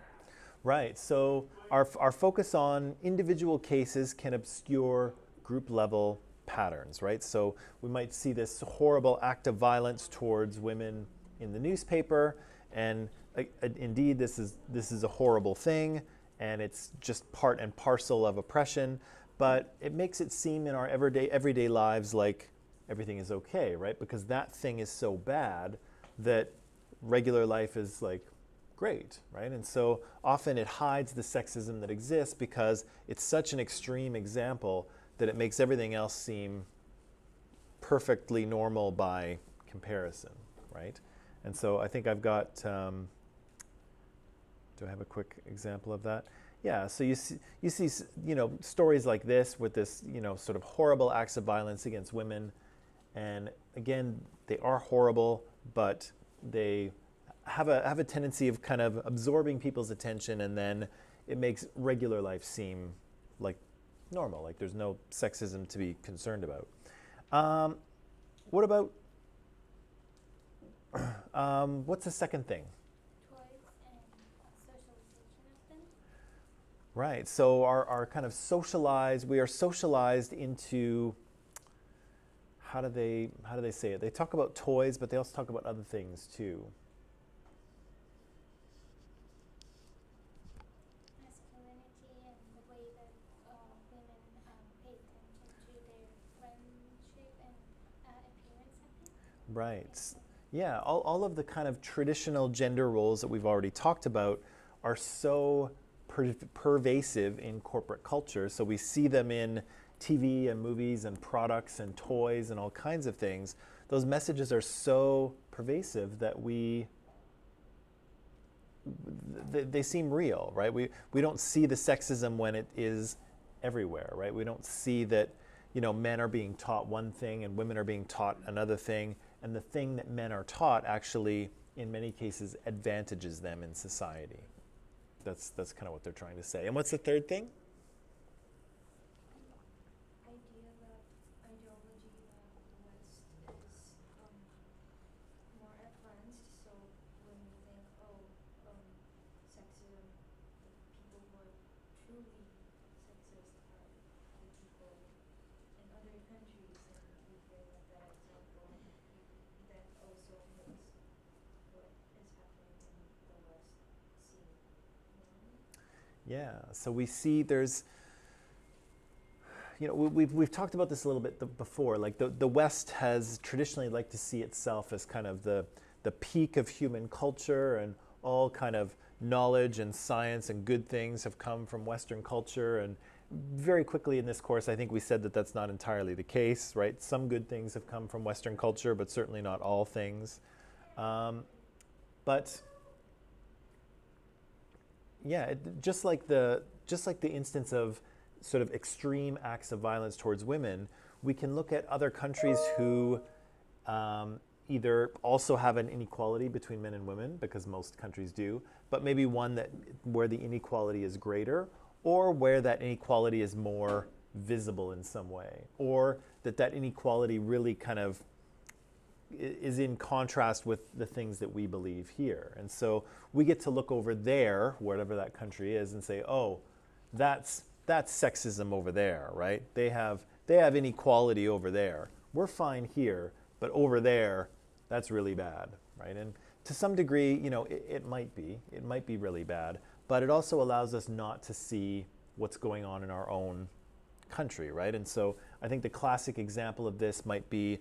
Right. So our focus on individual cases can obscure group level patterns, right? So we might see this horrible act of violence towards women in the newspaper, and indeed this is a horrible thing, and it's just part and parcel of oppression, but it makes it seem in our everyday lives like everything is okay, right? Because that thing is so bad that regular life is like great, right? And so often it hides the sexism that exists because it's such an extreme example that it makes everything else seem perfectly normal by comparison, right? And so I think I've got, do I have a quick example of that? Yeah, so you see, stories like this with this, sort of horrible acts of violence against women. And again, they are horrible, but they have a tendency of kind of absorbing people's attention, and then it makes regular life seem like normal, like there's no sexism to be concerned about. What about, what's the second thing?
Toys and socialization of them.
Right, so our kind of we are socialized into, how do they say it? They talk about toys, but they also talk about other things too.
Masculinity and the way that women pay attention to their friendship and appearance, I think.
Right. Yeah, all of the kind of traditional gender roles that we've already talked about are so pervasive in corporate culture. So we see them in TV and movies and products and toys and all kinds of things. Those messages are so pervasive that they seem real, right? We don't see the sexism when it is everywhere, right? We don't see that, men are being taught one thing and women are being taught another thing, and the thing that men are taught actually, in many cases, advantages them in society. That's kind of what they're trying to say. And what's the third thing?
Ideology of the West is more advanced, so when we think, sexism, the people who are truly sexist are the people in other countries, and we bring up that example, and that also makes what is happening in the West seem normal.
Yeah, so we see there's, we've talked about this a little bit before. Like the West has traditionally liked to see itself as kind of the peak of human culture, and all kind of knowledge and science and good things have come from Western culture. And very quickly in this course, I think we said that that's not entirely the case, right? Some good things have come from Western culture, but certainly not all things. But yeah, just like the instance of sort of extreme acts of violence towards women, we can look at other countries who either also have an inequality between men and women, because most countries do, but maybe one where the inequality is greater, or where that inequality is more visible in some way, or that inequality really kind of is in contrast with the things that we believe here. And so we get to look over there, wherever that country is, and say, oh, that's sexism over there, right? They have inequality over there. We're fine here, but over there, that's really bad, right? And to some degree, it might be really bad, but it also allows us not to see what's going on in our own country, right? And so I think the classic example of this might be,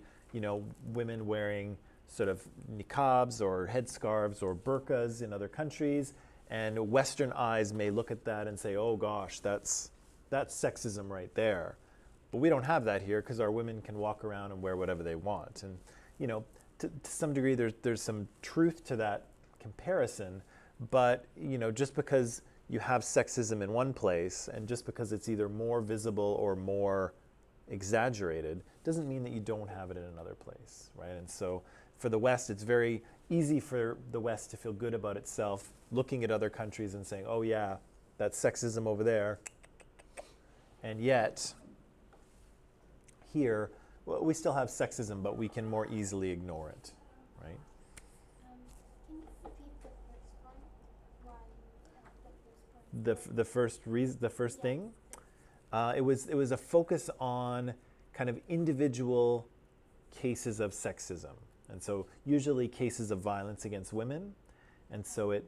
women wearing sort of niqabs or headscarves or burqas in other countries, And Western eyes may look at that and say, oh gosh, that's sexism right there. But we don't have that here because our women can walk around and wear whatever they want. And, you know, to some degree, there's some truth to that comparison. But, you know, just because you have sexism in one place and just because it's either more visible or more exaggerated doesn't mean that you don't have it in another place, right? And so for the West, it's very easy for the West to feel good about itself, looking at other countries and saying, oh yeah, that's sexism over there. And yet, here, well, we still have sexism, but we can more easily ignore it, right?
Can you repeat the first one? Why the first point?
The first
Yes.
thing, it was a focus on kind of individual cases of sexism, and so usually cases of violence against women, and so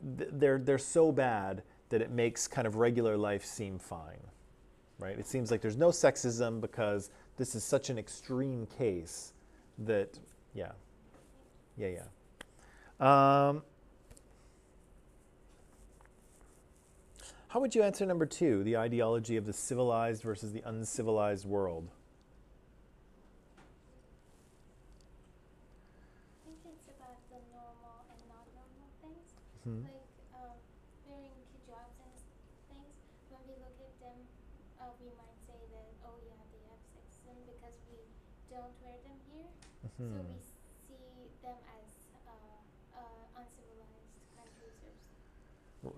they're so bad that it makes kind of regular life seem fine, right? It seems like there's no sexism because this is such an extreme case that, yeah. How would you answer number 2, the ideology of the civilized versus the uncivilized world?
I think it's about the normal and not normal things.
Mhm.
Like wearing hijabs and things. When we look at them, we might say that, oh yeah, they have sexism because we don't wear them here. So
Mhm.
we see them as uncivilized countries or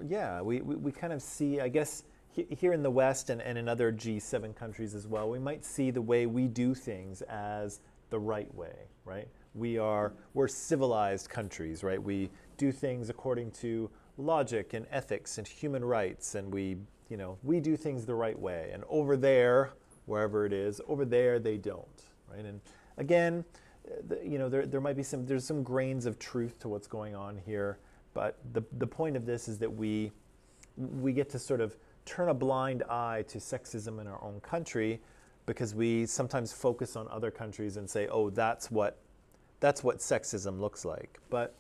Yeah, we kind of see, I guess, here in the West and in other G7 countries as well, we might see the way we do things as the right way, right? We're civilized countries, right? We do things according to logic and ethics and human rights, and we do things the right way. And over there, wherever it is, over there they don't, right? And again, there might be there's some grains of truth to what's going on here. But the point of this is that we get to sort of turn a blind eye to sexism in our own country because we sometimes focus on other countries and say, oh, that's what sexism looks like. But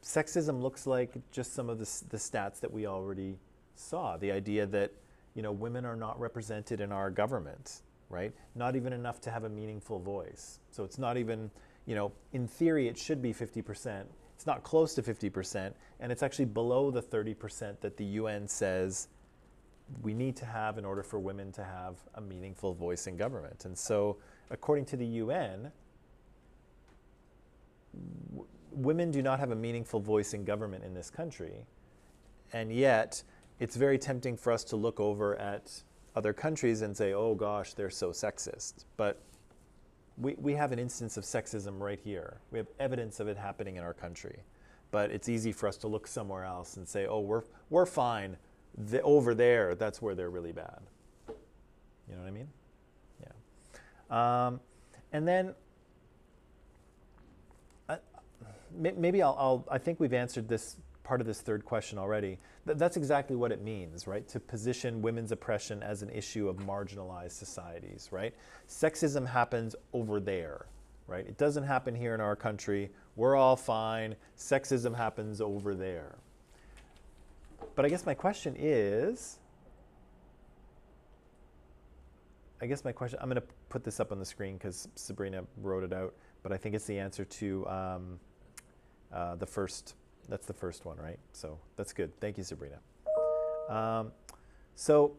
sexism looks like just some of the stats that we already saw. The idea that women are not represented in our government, right? Not even enough to have a meaningful voice. So it's not even, in theory, it should be 50%. It's not close to 50%, and it's actually below the 30% that the UN says we need to have in order for women to have a meaningful voice in government. And so, according to the UN, women do not have a meaningful voice in government in this country, and yet it's very tempting for us to look over at other countries and say, oh gosh, they're so sexist. But we have an instance of sexism right here. We have evidence of it happening in our country. But it's easy for us to look somewhere else and say, oh, we're fine. Over there, that's where they're really bad. You know what I mean? Yeah. And then maybe I think we've answered this part of this third question already. That's exactly what it means, right? To position women's oppression as an issue of marginalized societies, right? Sexism happens over there, right? It doesn't happen here in our country. We're all fine. Sexism happens over there. But I guess my question is, I'm going to put this up on the screen because Sabrina wrote it out, but I think it's the answer to the first. That's the first one, right? So that's good. Thank you, Sabrina. So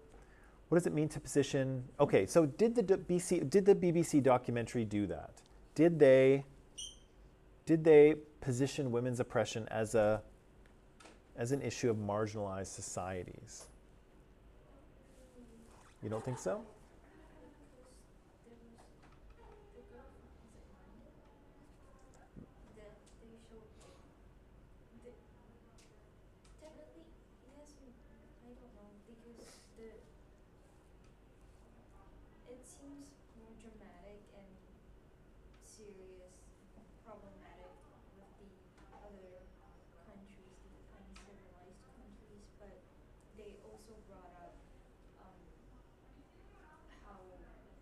what does it mean to position? Okay, so did the BBC documentary do that? Did they position women's oppression as an issue of marginalized societies? You don't think so?
It seems more dramatic and serious, problematic with the other countries, the uncivilized countries, but they also brought up how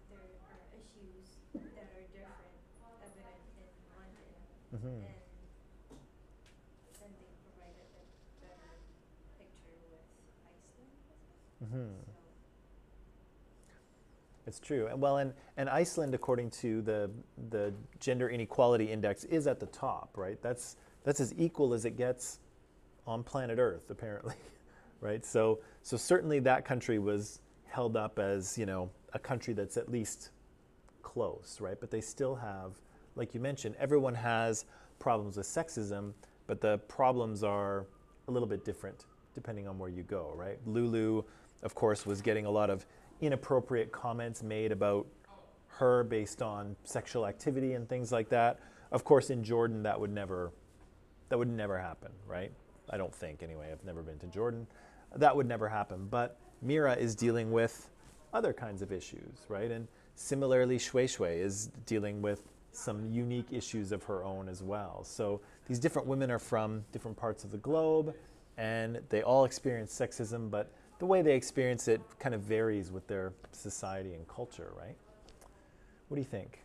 there are issues that are different, evident in London,
Mm-hmm.
and then they
Hmm. It's true. And well, and Iceland, according to the gender inequality index, is at the top, right? That's as equal as it gets on planet Earth, apparently, right? So certainly that country was held up as, you know, a country that's at least close, right? But they still have, like you mentioned, everyone has problems with sexism, but the problems are a little bit different depending on where you go, right? Lulu, of course, was getting a lot of inappropriate comments made about her based on sexual activity and things like that. Of course, in Jordan, that would never happen, right? I don't think, anyway. I've never been to Jordan. That would never happen. But Mira is dealing with other kinds of issues, right? And similarly, Shui Shui is dealing with some unique issues of her own as well. So these different women are from different parts of the globe, and they all experience sexism, but the way they experience it kind of varies with their society and culture, right? What do you think?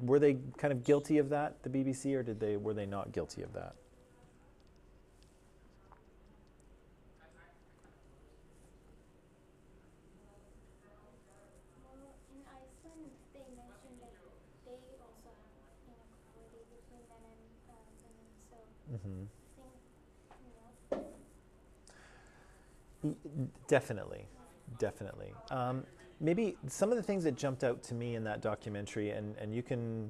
Were they kind of guilty of that, the BBC, or were they not guilty of that?
Well, in Iceland, they mentioned that they also have inequality between men and women. So
Mm-hmm.
I think,
Definitely, definitely. Maybe some of the things that jumped out to me in that documentary, and you can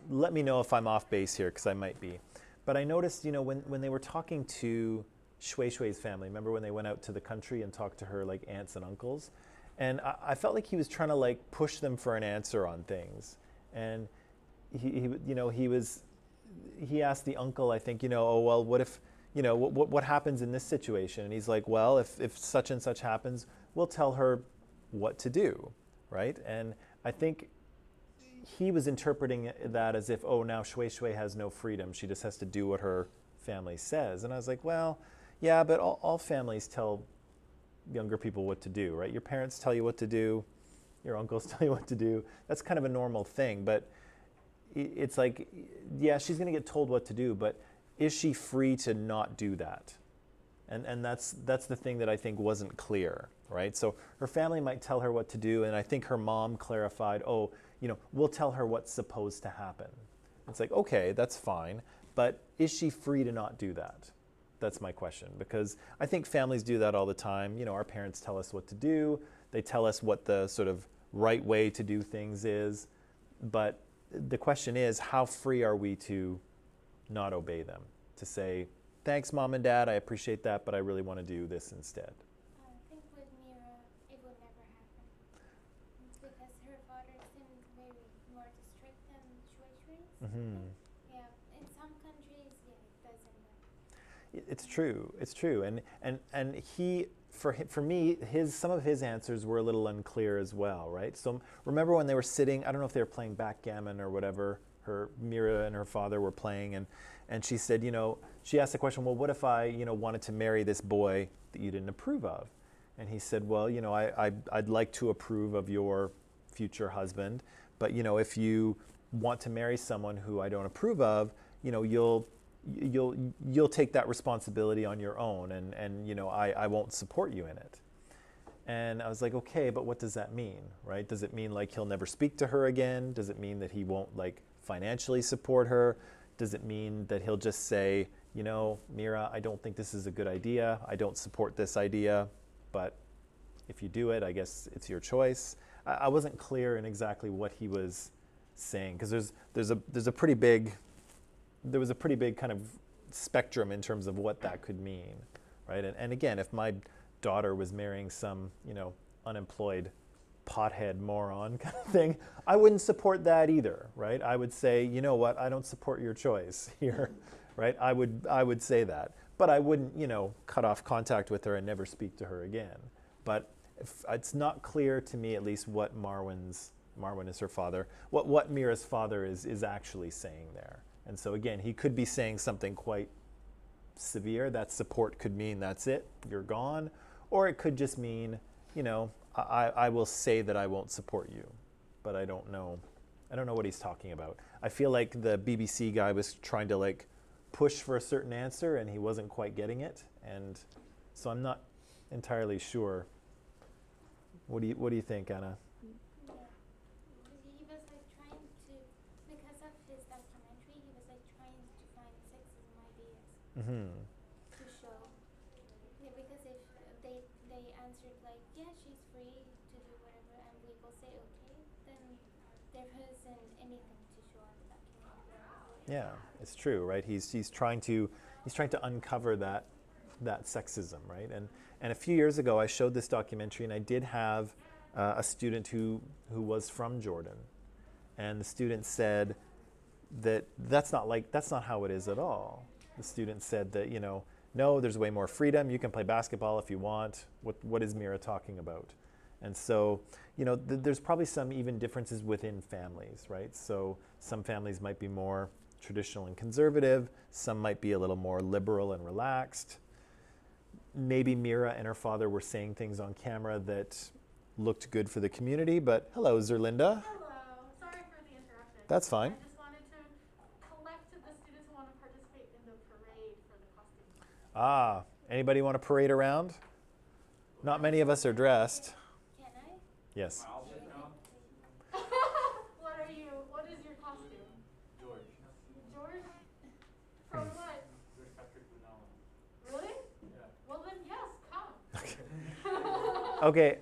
let me know if I'm off base here, because I might be. But I noticed, you know, when they were talking to Shui Shui's family, remember when they went out to the country and talked to her like aunts and uncles? And I felt like he was trying to like push them for an answer on things. And he asked the uncle, I think, you know, oh, well, what if, you know, what happens in this situation? And he's like, well, if such and such happens, we'll tell her what to do, right? And I think he was interpreting that as if, oh, now Shui Shui has no freedom. She just has to do what her family says. And I was like, well, yeah, but all families tell younger people what to do, right? Your parents tell you what to do. Your uncles tell you what to do. That's kind of a normal thing. But it's like, yeah, she's going to get told what to do, but is she free to not do that? And that's the thing that I think wasn't clear, right? So her family might tell her what to do, and I think her mom clarified, oh, you know, we'll tell her what's supposed to happen. It's like, okay, that's fine, but is she free to not do that? That's my question, because I think families do that all the time. You know, our parents tell us what to do. They tell us what the sort of right way to do things is, but the question is, how free are we to not obey them? To say, thanks, Mom and Dad, I appreciate that, but I really want to do this instead.
I think with Mira, it would never happen because her father seemed very more strict than Shui Shui's.
Mm-hmm.
Yeah, in some countries, yeah, it doesn't.
It's true. It's true. And he, for me, some of his answers were a little unclear as well, right? So remember when they were sitting, I don't know if they were playing backgammon or whatever, Mira and her father were playing, and she said, you know, she asked the question, well, what if I, you know, wanted to marry this boy that you didn't approve of? And he said, well, you know, I'd like to approve of your future husband, but, you know, if you want to marry someone who I don't approve of, you know, you'll take that responsibility on your own, and you know, I won't support you in it. And I was like, okay, but what does that mean, right? Does it mean like he'll never speak to her again? Does it mean that he won't like financially support her? Does it mean that he'll just say, you know, Mira, I don't think this is a good idea. I don't support this idea, but if you do it, I guess it's your choice. I wasn't clear in exactly what he was saying, because there was a pretty big kind of spectrum in terms of what that could mean, right? And again, if my daughter was marrying some, you know, unemployed pothead moron kind of thing, I wouldn't support that either, right? I would say, you know what, I don't support your choice here, right? I would say that, but I wouldn't, you know, cut off contact with her and never speak to her again. But it's not clear to me, at least, what Marwin is her father, what Mira's father is actually saying there. And so again, he could be saying something quite severe. That support could mean that's it, you're gone. Or it could just mean, you know, I will say that I won't support you, but I don't know what he's talking about. I feel like the BBC guy was trying to like push for a certain answer and he wasn't quite getting it. And So I'm not entirely sure. What do you think, Anna?
Yeah. He was like trying to, because of his documentary, he was like trying to find sexism ideas
Mm-hmm.
to show. Yeah, because if they answered like, yeah, she's free to do whatever, and we will say okay, then there isn't anything to show on the documentary.
Yeah, it's true, right? He's trying to uncover that sexism, right? And a few years ago, I showed this documentary, and I did have a student who was from Jordan, and the student said that that's not how it is at all. The student said that, no, there's way more freedom. You can play basketball if you want. What is Mira talking about? And so, there's probably some even differences within families, right? So some families might be more traditional and conservative. Some might be a little more liberal and relaxed. Maybe Mira and her father were saying things on camera that looked good for the community, but hello, Zerlinda.
Hello. Sorry for the interruption.
That's fine.
I just wanted to collect the students who want to participate in the parade for the costumes.
Anybody want to parade around? Not many of us are dressed.
Can I?
Yes.
What is your costume?
George.
George? From what?
George Patrick Lunala.
Really?
Yeah.
Well then, yes, come.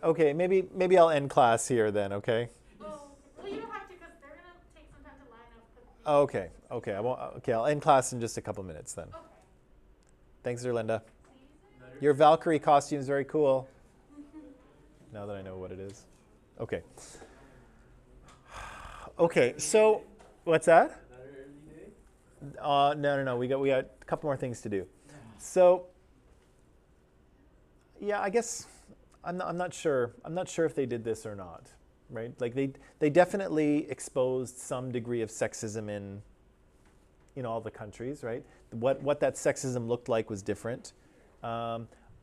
Okay. Maybe I'll end class here then. Okay.
Well, you don't have to because they're going to take some time to line up.
Okay. I won't. Okay, I'll end class in just a couple minutes then.
Okay.
Thanks, Zerlinda.
See you soon.
Your Valkyrie costume is very cool. Now that I know what it is. Okay. Okay. So, what's that?
Another early day?
No. We got a couple more things to do. So, yeah, I guess I'm not sure. I'm not sure if they did this or not. Right? Like they definitely exposed some degree of sexism in all the countries. Right? What that sexism looked like was different.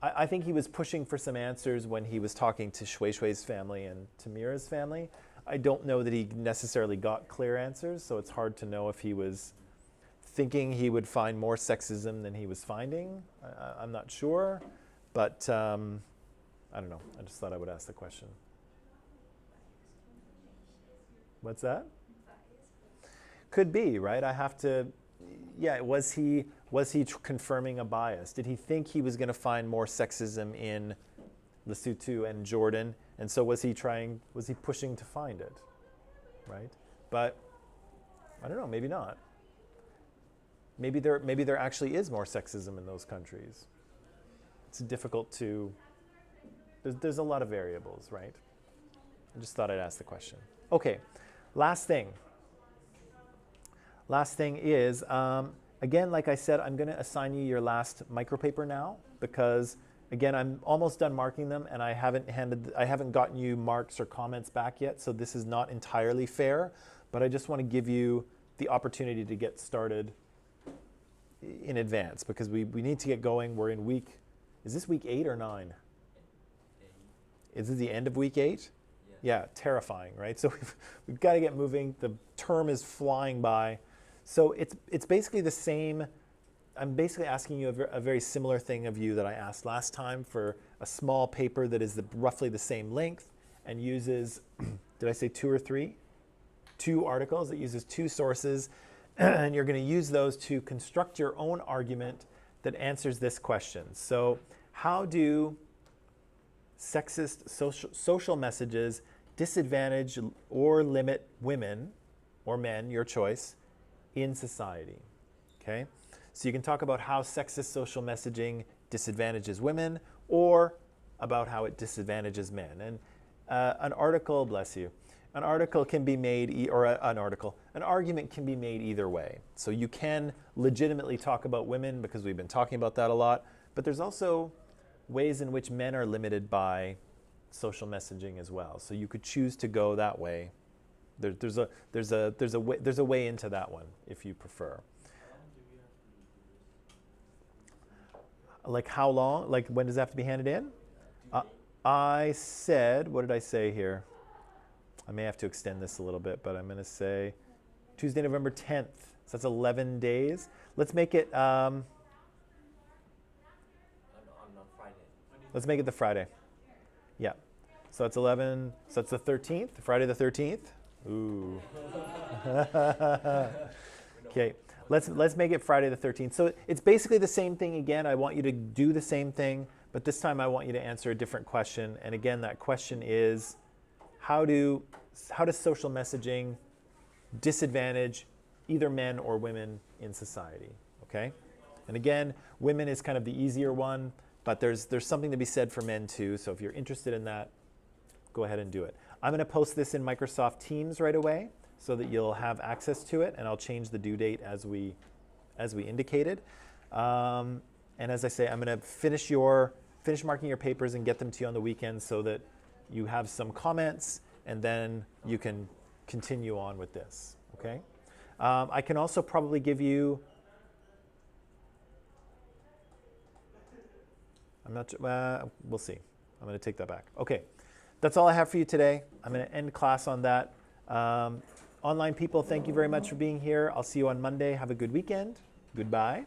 I think he was pushing for some answers when he was talking to Shui Shui's family and to Mira's family. I don't know that he necessarily got clear answers, so it's hard to know if he was thinking he would find more sexism than he was finding. I'm not sure, but I don't know. I just thought I would ask the question. What's that? Could be, right? I have to. Yeah, was he confirming a bias? Did he think he was going to find more sexism in Lesotho and Jordan, and so was he pushing to find it, right? But I don't know, maybe not. Maybe there actually is more sexism in those countries. It's difficult to. There's a lot of variables, right? I just thought I'd ask the question. Okay, last thing. Last thing is, again, like I said, I'm going to assign you your last micropaper now because, again, I'm almost done marking them and I haven't gotten you marks or comments back yet, so this is not entirely fair, but I just want to give you the opportunity to get started in advance because we need to get going. We're in is this week 8 or 9? Is this the end of week 8? Yeah, terrifying, right? So we've got to get moving. The term is flying by. So it's basically the same. I'm basically asking you a very similar thing of you that I asked last time for a small paper that is roughly the same length and uses, did I say 2 or 3? 2 articles. It uses 2 sources. And you're going to use those to construct your own argument that answers this question. So how do sexist social messages disadvantage or limit women or men, your choice, in society? Okay? So you can talk about how sexist social messaging disadvantages women or about how it disadvantages men. And an article, bless you, an article can be made, an argument can be made either way. So you can legitimately talk about women because we've been talking about that a lot, but there's also ways in which men are limited by social messaging as well. So you could choose to go that way. There's a way into that one if you prefer. Like how long? Like when does it have to be handed in? I said, what did I say here? I may have to extend this a little bit, but I'm going to say Tuesday, November 10th. So that's 11 days. Let's make it
On Friday.
Let's make it the Friday. Yeah. So it's 11. So it's the 13th. Friday the 13th. Ooh. Okay. Let's make it Friday the 13th. So it's basically the same thing again. I want you to do the same thing, but this time I want you to answer a different question. And again, that question is, how does social messaging disadvantage either men or women in society? Okay? And again, women is kind of the easier one, but there's something to be said for men too. So if you're interested in that, go ahead and do it. I'm going to post this in Microsoft Teams right away so that you'll have access to it, and I'll change the due date as we indicated. And as I say, I'm going to finish marking your papers and get them to you on the weekend so that you have some comments, and then you can continue on with this. Okay? I can also probably give you. I'm not. We'll see. I'm going to take that back. Okay. That's all I have for you today. I'm going to end class on that. Online people, thank you very much for being here. I'll see you on Monday. Have a good weekend. Goodbye.